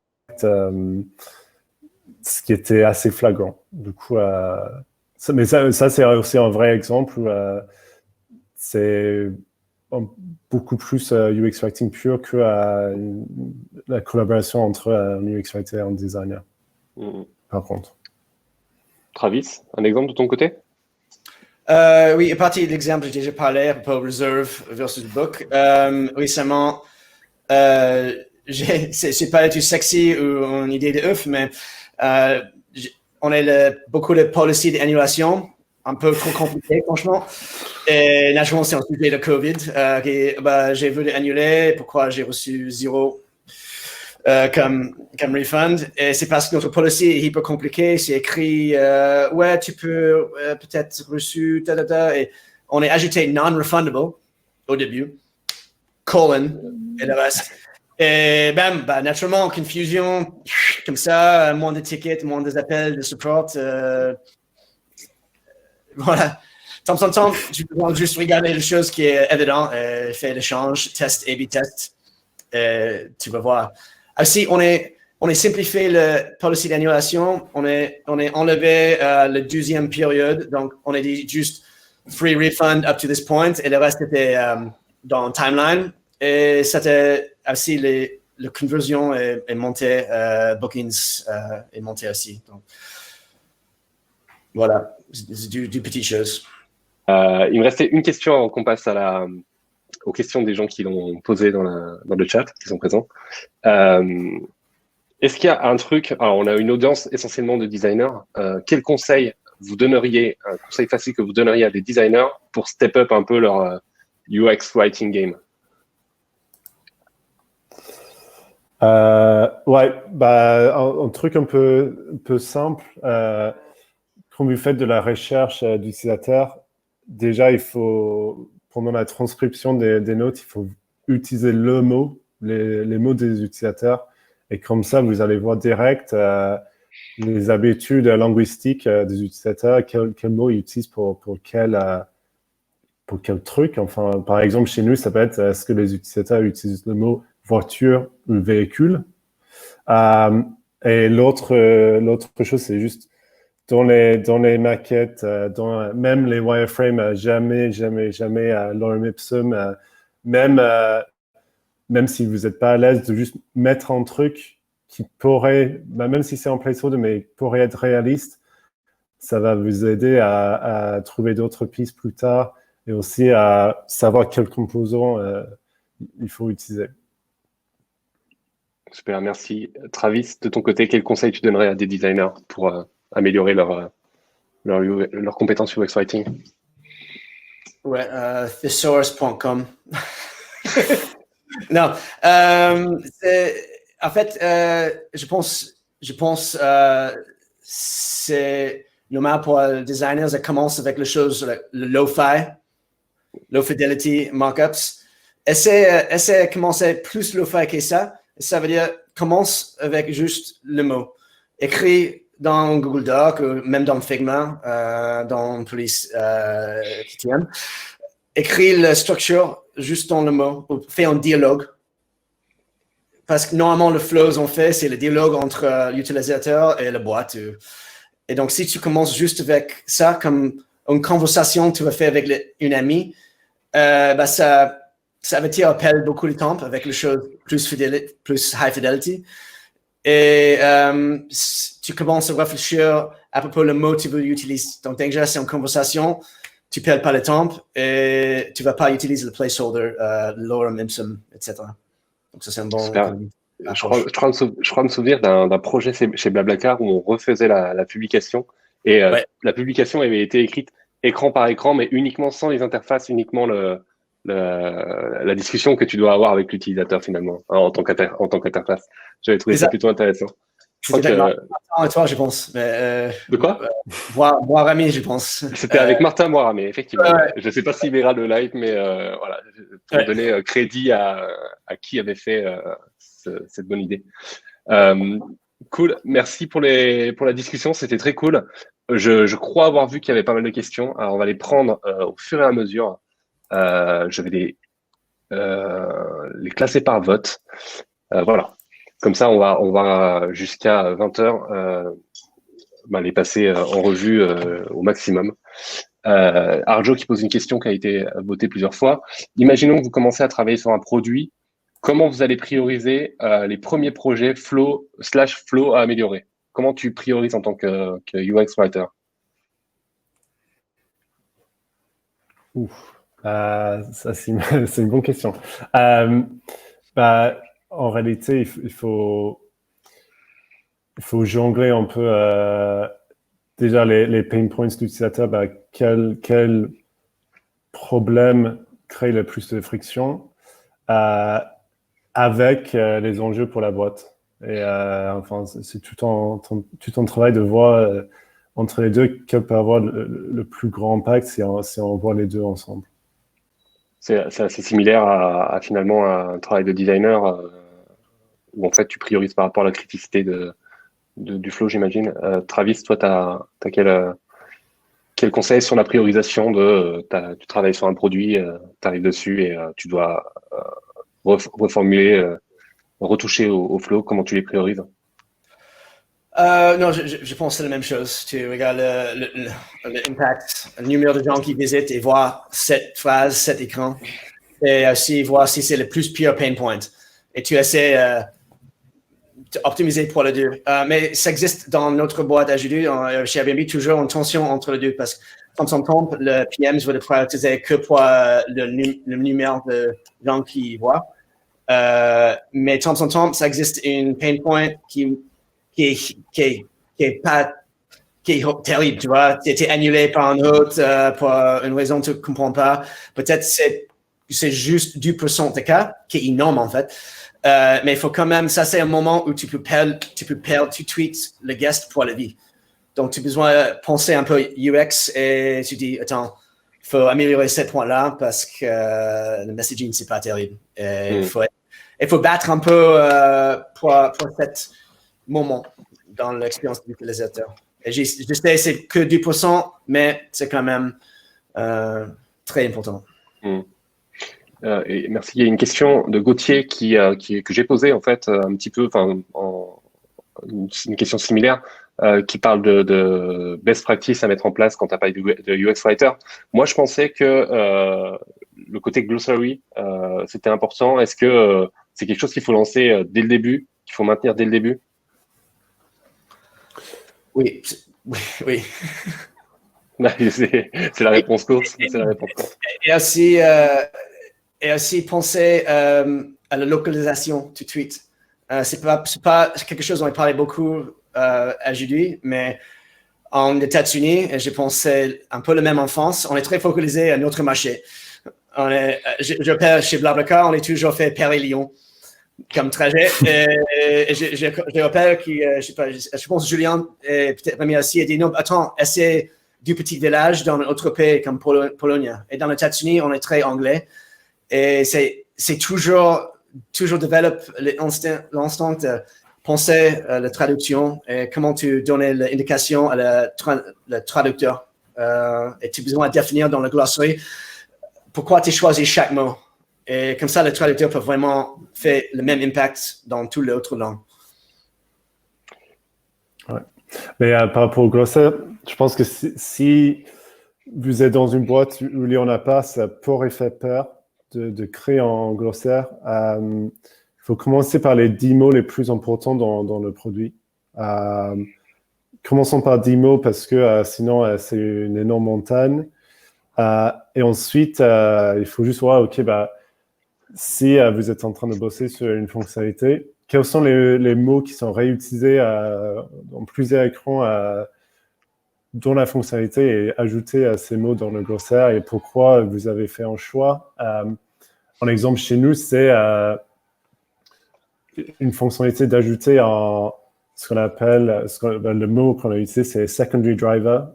S2: ce qui était assez flagrant. Du coup, mais ça c'est aussi un vrai exemple où c'est beaucoup plus UX writing pur que la collaboration entre un UX writer et un designer. Par contre.
S1: Travis, un exemple de ton côté?
S3: Oui, à partir de l'exemple que j'ai déjà parlé, à propos Reserve versus Book, récemment, c'est pas du tout sexy ou une idée de ouf, mais on a beaucoup de policies d'annulation, un peu trop compliquées, franchement. Et naturellement, c'est un sujet de COVID. J'ai voulu annuler. Pourquoi j'ai reçu 0 comme refund? Et c'est parce que notre policy est hyper compliquée. C'est écrit, ouais, tu peux peut-être reçu, et on est ajouté non-refundable au début, et le reste. Et naturellement, confusion, comme ça, moins de tickets, moins des appels de support. Voilà. Temps en temps, tu peux juste regarder les choses qui est évident, faire l'échange, test, A/B test, tu vas voir. Aussi, on est simplifié le policy d'annulation, on est enlevé la 12e période, donc on a dit juste free refund up to this point, et le reste était dans le timeline. Et c'était aussi le conversion est monté, bookings est monté aussi. Donc, voilà, c'est du petite chose.
S1: Il me restait une question avant qu'on passe aux questions des gens qui l'ont posé dans le chat, qui sont présents. Est-ce qu'il y a un truc, alors on a une audience essentiellement de designers, quel conseil vous donneriez, un conseil facile que vous donneriez à des designers pour step up un peu leur UX writing game?
S2: Ouais, bah, un truc un peu simple, quand vous faites de la recherche d'utilisateurs, déjà, il faut, pendant la transcription des notes, il faut utiliser le mot, les mots des utilisateurs. Et comme ça, vous allez voir direct les habitudes linguistiques des utilisateurs, quel mot ils utilisent pour quel truc. Enfin, par exemple, chez nous, ça peut être est-ce que les utilisateurs utilisent le mot voiture ou véhicule. Et l'autre chose, c'est juste dans les maquettes, même les wireframes, jamais lorem ipsum, même si vous n'êtes pas à l'aise de juste mettre un truc qui pourrait, même si c'est en placeholder, mais pourrait être réaliste, ça va vous aider à trouver d'autres pistes plus tard et aussi à savoir quels composants il faut utiliser.
S1: Super, merci. Travis, de ton côté, quel conseil tu donnerais à des designers pour améliorer leur compétences UX writing?
S3: Ouais, thesaurus.com. Non, en fait, je pense c'est normal pour les designers, ça commence avec les choses, le low-fi, low fidelity markups. Essaie de commencer plus low-fi que ça. Ça veut dire, commence avec juste le mot. Écris dans Google Doc, ou même dans Figma, dans Police TTM. Écris la structure juste dans le mot, ou fais un dialogue. Parce que normalement, le flow qu'on fait, c'est le dialogue entre l'utilisateur et la boîte. Et donc, si tu commences juste avec ça, comme une conversation que tu vas faire avec une amie, bah ça va t'appeler beaucoup de temps avec les choses plus high fidelity. Et tu commences à réfléchir à propos le mot que tu veux utiliser. Donc, déjà, c'est une conversation. Tu ne perds pas le temps et tu ne vas pas utiliser le placeholder, lorem ipsum, etc. Donc, ça, c'est un bon...
S1: Je crois me souvenir d'un projet chez Blablacar où on refaisait la publication et la publication avait été écrite écran par écran, mais uniquement sans les interfaces, uniquement la discussion que tu dois avoir avec l'utilisateur finalement, en tant qu'interface. J'avais trouvé ça plutôt intéressant.
S3: Toi, je pense. Mais,
S1: de quoi?
S3: Boiramé, je pense.
S1: C'était avec Martin Boiramé, effectivement. Je ne sais pas s'il verra le live, mais voilà, pour donner crédit à qui avait fait cette bonne idée. Cool, merci pour la discussion, c'était très cool. Je crois avoir vu qu'il y avait pas mal de questions. Alors, on va les prendre au fur et à mesure. Je vais les classer par vote. Voilà. Comme ça, on va jusqu'à 20h les passer en revue au maximum. Arjo qui pose une question qui a été votée plusieurs fois. Imaginons que vous commencez à travailler sur un produit. Comment vous allez prioriser les premiers projets flow à améliorer? Comment tu priorises en tant que UX writer?
S2: Ça, c'est une bonne question. En réalité, il faut jongler un peu déjà les pain points de l'utilisateur. Quel problème crée le plus de friction avec les enjeux pour la boîte. Et enfin, c'est tout un travail de voir entre les deux quel peut avoir le plus grand impact si on voit les deux ensemble.
S1: C'est assez similaire à finalement un travail de designer où en fait tu priorises par rapport à la criticité du flow, j'imagine. Travis, toi, t'as quel conseil sur la priorisation tu travailles sur un produit, tu arrives dessus et tu dois reformuler, retoucher au flow, comment tu les priorises?
S3: Non, je pense que c'est la même chose. Tu regardes l'impact, le numéro de gens qui visitent et voir cette phrase, cet écran, et aussi voir si c'est le plus pire pain point. et tu essaies d'optimiser pour les deux. Mais ça existe dans notre boîte à Judu, chez Airbnb, toujours une tension entre les deux parce que quand le PM veut le prioriser que pour le numéro de gens qui voient. Mais de temps en temps, ça existe une pain point qui est pas qui est terrible, tu vois. Tu été annulé par un autre pour une raison que tu ne comprends pas. Peut-être c'est juste 2% de cas, qui est énorme en fait. Mais il faut quand même, ça c'est un moment où tu peux perdre, tu tweets le guest pour la vie. Donc, tu as besoin de penser un peu UX et tu dis, attends, il faut améliorer ces points-là parce que le messaging, c'est pas terrible. Il faut battre un peu pour cet moment dans l'expérience de l'utilisateur. Et je sais, c'est que 2%, mais c'est quand même très important.
S1: Et merci. Il y a une question de Gauthier que j'ai posée en fait un petit peu, une question similaire. Qui parle de best practice à mettre en place quand tu as parlé de UX Writer. Moi, je pensais que le côté glossary, c'était important. Est-ce que c'est quelque chose qu'il faut lancer dès le début, qu'il faut maintenir dès le début?
S3: Oui.
S1: C'est la réponse courte.
S3: Et aussi penser à la localisation du tweet. C'est pas quelque chose dont on parlait beaucoup à Judy, mais en États-Unis, j'ai pensé un peu la même enfance. On est très focalisé à notre marché. Je chez Blablacar, on est toujours fait Paris-Lyon comme trajet. Et je rappelle que, je pense Julien et peut-être Rémi aussi a dit non, attends, essaie du petit village dans un autre pays comme Pologne. Et dans les États-Unis, on est très anglais. Et c'est toujours développe l'instinct de penser à la traduction et comment tu donnes l'indication à le traducteur. Et tu as besoin de définir dans le glossaire pourquoi tu choisis chaque mot. Et comme ça, le traducteur peut vraiment faire le même impact dans toutes les autres langues.
S2: Ouais. Mais par rapport au glossaire, je pense que si vous êtes dans une boîte où il n'y en a pas, ça pourrait faire peur de créer un glossaire. Il faut commencer par les 10 mots les plus importants dans le produit. Commençons par 10 mots parce que sinon, c'est une énorme montagne. Et ensuite, il faut juste voir, OK, si vous êtes en train de bosser sur une fonctionnalité, quels sont les mots qui sont réutilisés dans plusieurs écrans dans la fonctionnalité et ajouter ces mots dans le glossaire et pourquoi vous avez fait un choix. Un exemple chez nous, c'est une fonctionnalité d'ajouter ce qu'on appelle, le mot qu'on a utilisé, c'est secondary driver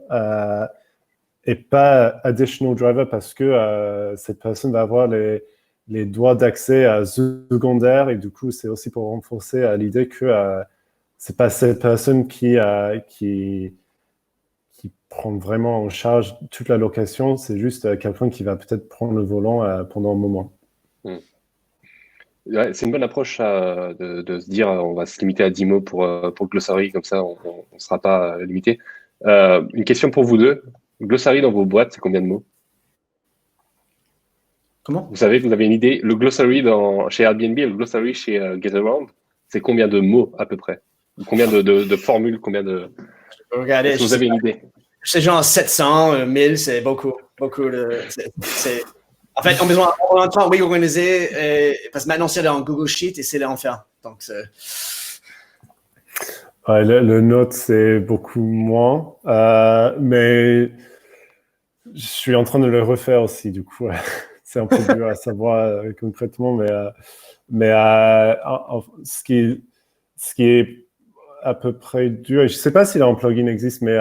S2: et pas additional driver parce que cette personne va avoir les droits d'accès secondaires et du coup, c'est aussi pour renforcer l'idée que c'est pas cette personne qui prend vraiment en charge toute la location, c'est juste quelqu'un qui va peut-être prendre le volant pendant un moment.
S1: Ouais, c'est une bonne approche de se dire on va se limiter à 10 mots pour Glossary, comme ça on ne sera pas limité. Une question pour vous deux. Glossary dans vos boîtes, c'est combien de mots?
S3: Comment?
S1: Vous savez, vous avez une idée? Le Glossary chez Airbnb et le Glossary chez Getaround, c'est combien de mots à peu près? Combien de formules? Combien de...
S3: Regardez,
S1: est-ce que vous avez une idée?
S3: C'est genre 700, 1000, c'est beaucoup. En fait, on a besoin d'un temps réorganiser parce que maintenant c'est dans Google Sheet et c'est l'enfer. Donc,
S2: ouais, le note, c'est beaucoup moins. Mais je suis en train de le refaire aussi, du coup. C'est un peu dur à savoir concrètement. Mais ce qui est à peu près dur, et je ne sais pas si un plugin existe, mais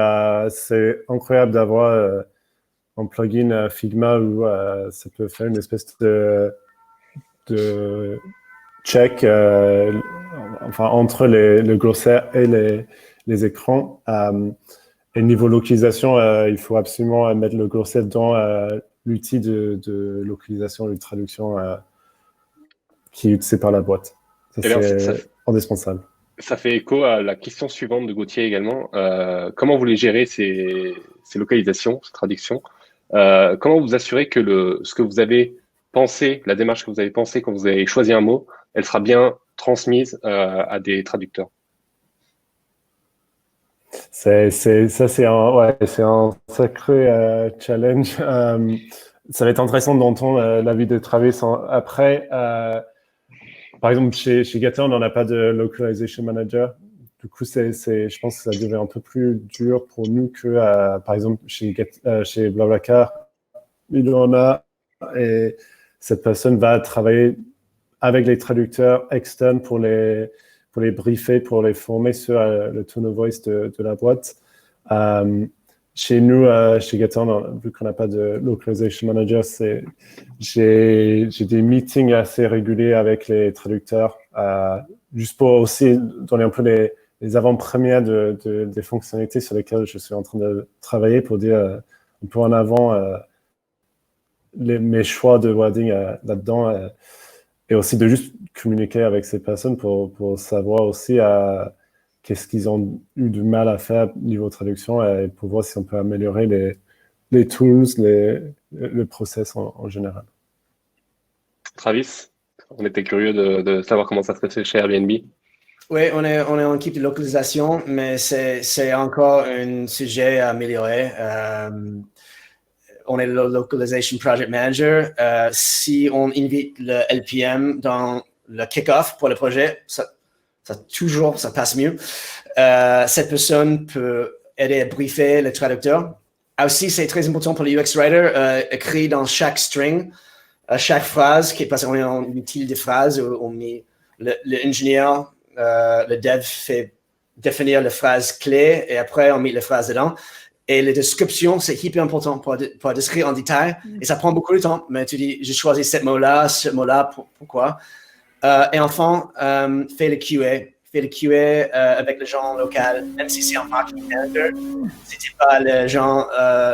S2: c'est incroyable d'avoir un plugin Figma où ça peut faire une espèce de check entre le glossaire et les écrans. Et niveau localisation, il faut absolument mettre le glossaire dans l'outil de localisation et de traduction qui est utilisé par la boîte. Ça, c'est indispensable.
S1: Ça fait écho à la question suivante de Gauthier également. Comment vous les gérez ces localisations, ces traductions? Comment vous assurez que ce que vous avez pensé, la démarche que vous avez pensée quand vous avez choisi un mot, elle sera bien transmise à des traducteurs.
S2: Ça, c'est un sacré challenge. Ça va être intéressant d'entendre l'avis de Travis après. Par exemple, chez Gatter, on n'en a pas de localization manager. Du coup, je pense que ça devient un peu plus dur pour nous que, par exemple, chez BlaBlaCar, il en a, et cette personne va travailler avec les traducteurs externes pour les briefer, pour les former sur le tone of voice de la boîte. Chez nous, chez Gator, vu qu'on n'a pas de localization manager, j'ai des meetings assez réguliers avec les traducteurs, juste pour aussi donner un peu les avant-premières des fonctionnalités sur lesquelles je suis en train de travailler pour dire un peu en avant mes choix de wording là-dedans. Et aussi de juste communiquer avec ces personnes pour savoir aussi qu'est-ce qu'ils ont eu du mal à faire niveau traduction et pour voir si on peut améliorer les tools, le process en général.
S1: Travis, on était curieux de savoir comment ça se passait chez Airbnb.
S3: Oui, on est en équipe de localisation, mais c'est encore un sujet à améliorer. On est le Localization Project Manager. Si on invite le LPM dans le kick-off pour le projet, ça passe mieux. Cette personne peut aider à briefer le traducteur. Aussi, c'est très important pour le UX Writer, écrit dans chaque string, chaque phrase, parce qu'on utilise des phrases où on met l'ingénieur, le dev fait définir les phrases clés et après on met les phrases dedans. Et la description, c'est hyper important pour décrire en détail. Et ça prend beaucoup de temps. Mais tu dis, j'ai choisi ce mot-là, pourquoi? Et enfin, fais le QA. Fais le QA avec les gens locaux. Même si c'est un marketing manager, si tu n'es pas les gens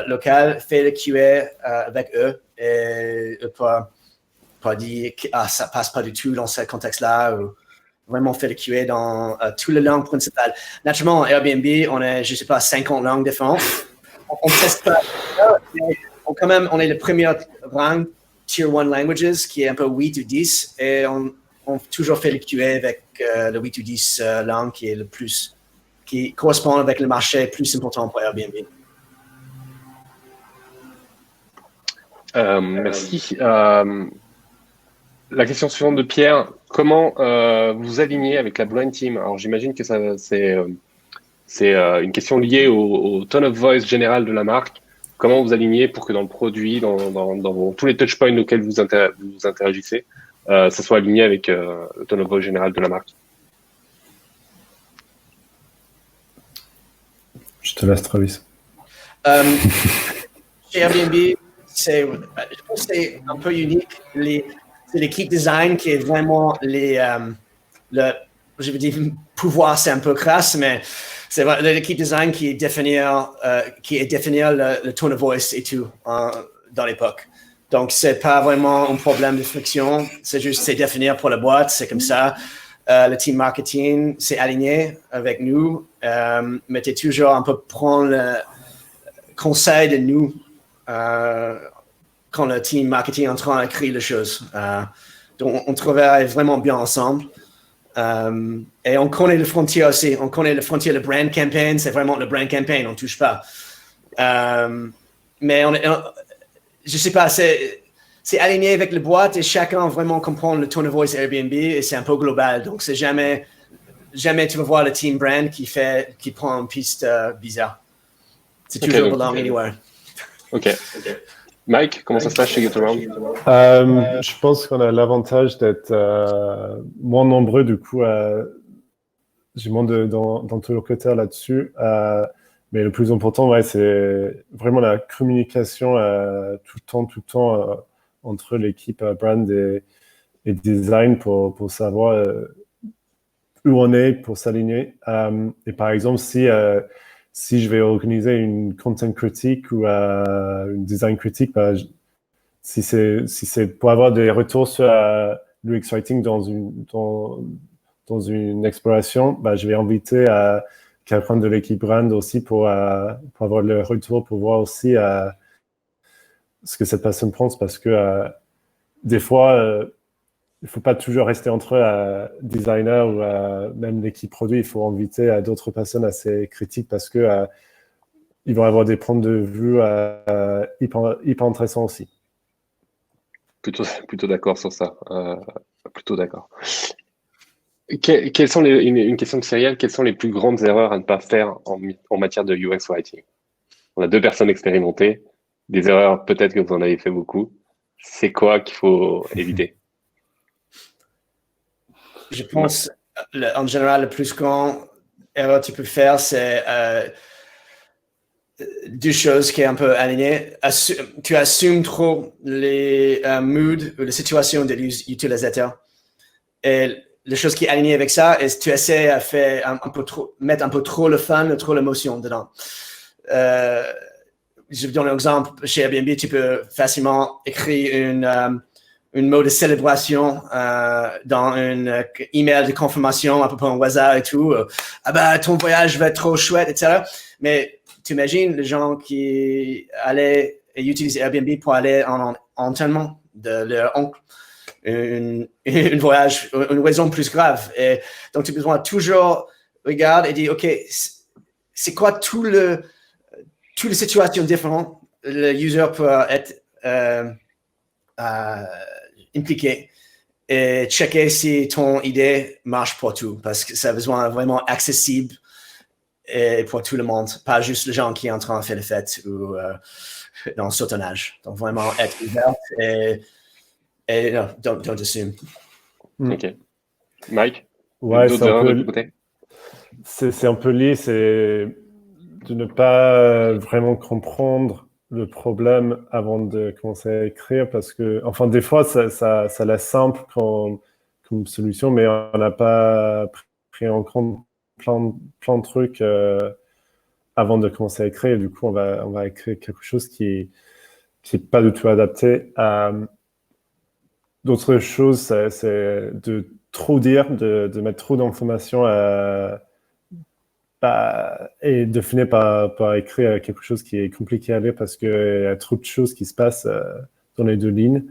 S3: locaux, fais le QA avec eux. Et pas dire que ça ne passe pas du tout dans ce contexte-là. Ou vraiment fait le QA dans toutes les langues principales. Naturellement, Airbnb, on est, je ne sais pas, 50 langues différentes. On teste pas. Mais on est le premier rang, Tier 1 Languages, qui est un peu 8 ou 10. Et on toujours fait le QA avec le 8 ou 10 langues qui correspond avec le marché plus important pour Airbnb.
S1: Merci. La question suivante de Pierre, comment vous alignez avec la Brand Team? Alors j'imagine que c'est une question liée au tone of voice général de la marque. Comment vous alignez pour que dans le produit, dans tous les touchpoints auxquels vous interagissez, ça soit aligné avec le tone of voice général de la marque?
S2: Je te laisse, Travis.
S3: Chez Airbnb, je pense que c'est un peu unique. C'est l'équipe design qui est vraiment je veux dire, pouvoir, c'est un peu crasse, mais c'est l'équipe design qui est définir le tone of voice et tout dans l'époque. Donc, c'est pas vraiment un problème de friction. C'est définir pour la boîte, c'est comme ça. Le team marketing, c'est aligné avec nous, mais tu toujours un peu prendre le conseil de nous quand le team marketing est en train d'écrire les choses. Donc, on travaille vraiment bien ensemble. Et on connaît les frontières aussi. On connaît les frontières, le brand campaign, c'est vraiment le brand campaign, on ne touche pas. Mais je ne sais pas, c'est aligné avec les boîtes et chacun vraiment comprend le tone of voice Airbnb et c'est un peu global. Donc, c'est jamais tu vas voir le team brand qui prend une piste bizarre. C'est toujours belong anywhere.
S1: OK. Mike, comment ça se passe chez GetAround?
S2: Je pense qu'on a l'avantage d'être moins nombreux, du coup, j'ai moins d'interlocuteurs là-dessus. Mais le plus important, ouais, c'est vraiment la communication tout le temps entre l'équipe brand et design pour savoir où on est, pour s'aligner. Et par exemple, si je vais organiser une content critique ou une design critique, si c'est pour avoir des retours sur l'UX writing dans une exploration, je vais inviter quelqu'un de l'équipe brand aussi pour avoir le retour, pour voir aussi ce que cette personne pense, parce que des fois, il ne faut pas toujours rester entre designer ou même l'équipe produit. Il faut inviter à d'autres personnes assez critiques parce que ils vont avoir des points de vue hyper intéressants aussi.
S1: Plutôt d'accord sur ça. Plutôt d'accord. Quelles sont une question de Cyril, quelles sont les plus grandes erreurs à ne pas faire en matière de UX writing? On a deux personnes expérimentées, des erreurs peut-être que vous en avez fait beaucoup. C'est quoi qu'il faut éviter?
S3: Je pense, en général, le plus grand erreur que tu peux faire, c'est deux choses qui est un peu alignées. Tu assumes trop les moods ou les situations des utilisateurs. Et la chose qui est alignée avec ça, est que tu essaies à faire mettre un peu trop le fun, trop l'émotion dedans. Je vais donner un exemple. Chez Airbnb, tu peux facilement écrire une mot de célébration dans un email de confirmation à peu près en hasard et tout. Ah bah, ton voyage va être trop chouette, etc. Mais tu imagines les gens qui allaient et utilisaient Airbnb pour aller en entraînement de leur oncle. Une raison plus grave. Et donc, tu as besoin de toujours regarder et dire, OK, c'est quoi toutes les situations différentes le user peut être impliqué et checker si ton idée marche pour tout parce que ça a besoin vraiment accessible et pour tout le monde, pas juste les gens qui sont en train de faire les fêtes ou dans le sautonnage. Donc, vraiment être ouvert et non, don't assume.
S1: Ok. Mike?
S2: Ouais,
S1: d'autres erreurs de ton côté?
S2: C'est un peu lié, c'est de ne pas vraiment comprendre le problème avant de commencer à écrire parce que, enfin, des fois, ça laisse simple comme solution, mais on n'a pas pris en compte plein de trucs avant de commencer à écrire. Et du coup, on va écrire quelque chose qui est pas du tout adapté à d'autres choses. C'est de trop dire, de mettre trop d'informations et de finir par écrire quelque chose qui est compliqué à lire parce qu'il y a trop de choses qui se passent dans les deux lignes.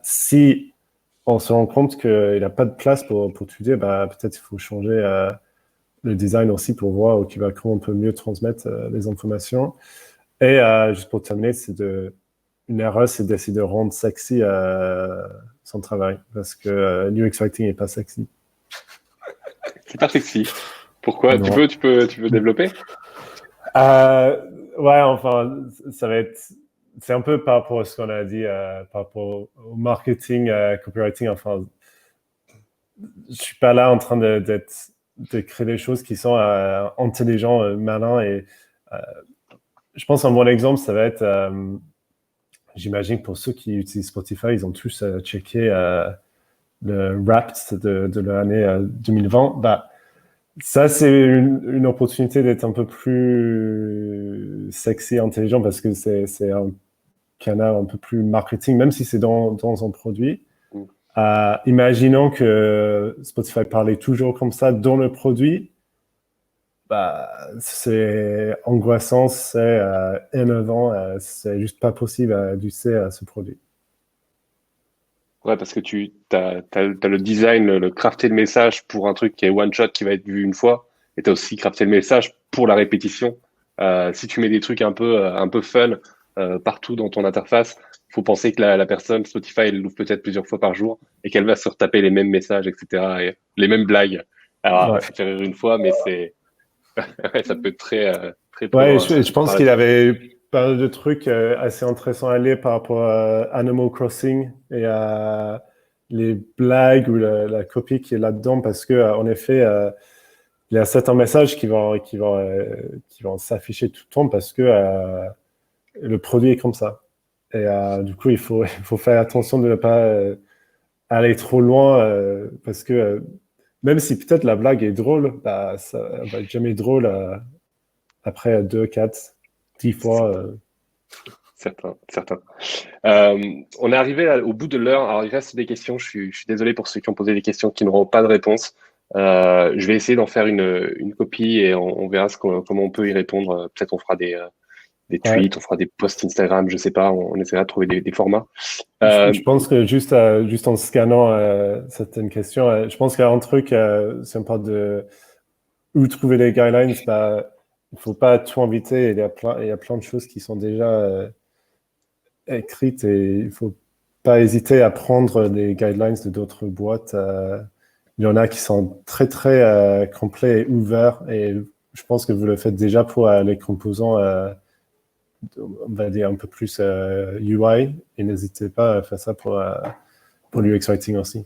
S2: Si on se rend compte qu'il n'y a pas de place pour tout dire, peut-être il faut changer le design aussi pour voir comment on peut mieux transmettre les informations. Et juste pour terminer, une erreur, c'est d'essayer de rendre sexy son travail parce que UX Writing n'est pas sexy.
S1: C'est pas sexy. Pourquoi?
S2: Non.
S1: Tu peux développer?
S2: Ouais, enfin, c'est un peu par rapport à ce qu'on a dit, par rapport au marketing, copywriting. Enfin, je suis pas là en train de créer des choses qui sont intelligents, malins. Et je pense un bon exemple, ça va être, j'imagine pour ceux qui utilisent Spotify, ils ont tous checké le Wrapped de l'année 2020. Ça, c'est une opportunité d'être un peu plus sexy, intelligent, parce que c'est un canal un peu plus marketing, même si c'est dans un produit. Imaginons que Spotify parlait toujours comme ça dans le produit, c'est angoissant, c'est énervant, c'est juste pas possible d'utiliser ce produit.
S1: Ouais, parce que t'as le design, le crafter le message pour un truc qui est one shot, qui va être vu une fois, et t'as aussi crafté le message pour la répétition. Si tu mets des trucs un peu fun partout dans ton interface, faut penser que la personne, Spotify, elle l'ouvre peut-être plusieurs fois par jour et qu'elle va se retaper les mêmes messages, etc. et les mêmes blagues. Alors,
S2: Ouais.
S1: ça fait rire une fois, mais ouais, ça peut être très
S2: Ouais, je pense qu'il avait pas mal de trucs assez intéressants à lire par rapport à Animal Crossing et à les blagues ou la copie qui est là-dedans parce que en effet, il y a certains messages qui vont s'afficher tout le temps parce que le produit est comme ça. Et du coup, il faut faire attention de ne pas aller trop loin parce que même si peut-être la blague est drôle, ça va être jamais drôle après 2, 4, 10 fois.
S1: Certains. On est arrivé au bout de l'heure. Alors, il reste des questions. Je suis désolé pour ceux qui ont posé des questions qui n'auront pas de réponse. Je vais essayer d'en faire une copie et on verra comment on peut y répondre. Peut-être on fera des tweets, on fera des posts Instagram, je sais pas, on essaiera de trouver des formats.
S2: Je pense que juste en scannant certaines questions, je pense qu'il y a un truc, si on parle de où trouver les guidelines, bah, il ne faut pas tout inviter. Il y a plein de choses qui sont déjà écrites et il ne faut pas hésiter à prendre des guidelines de d'autres boîtes. Il y en a qui sont très, très complets et ouverts et je pense que vous le faites déjà pour les composants, on va dire un peu plus UI et n'hésitez pas à faire ça pour l'UX Writing aussi.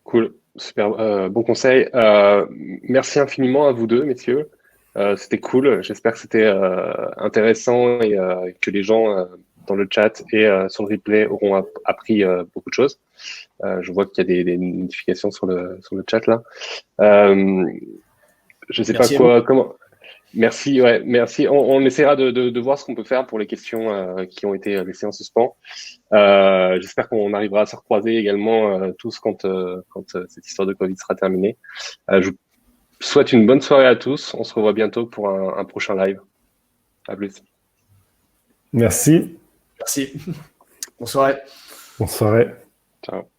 S1: Cool, super, bon conseil. Merci infiniment à vous deux, messieurs. C'était cool. J'espère que c'était intéressant et que les gens dans le chat et sur le replay auront appris beaucoup de choses. Je vois qu'il y a des notifications sur le chat là. Je sais
S3: Merci
S1: pas comment. Merci, ouais, merci. On essaiera de voir ce qu'on peut faire pour les questions qui ont été laissées en suspens. J'espère qu'on arrivera à se recroiser également tous quand cette histoire de Covid sera terminée. Je vous souhaite une bonne soirée à tous. On se revoit bientôt pour un prochain live. À plus.
S2: Merci.
S3: Merci. Bonne soirée.
S2: Bonne soirée.
S1: Ciao.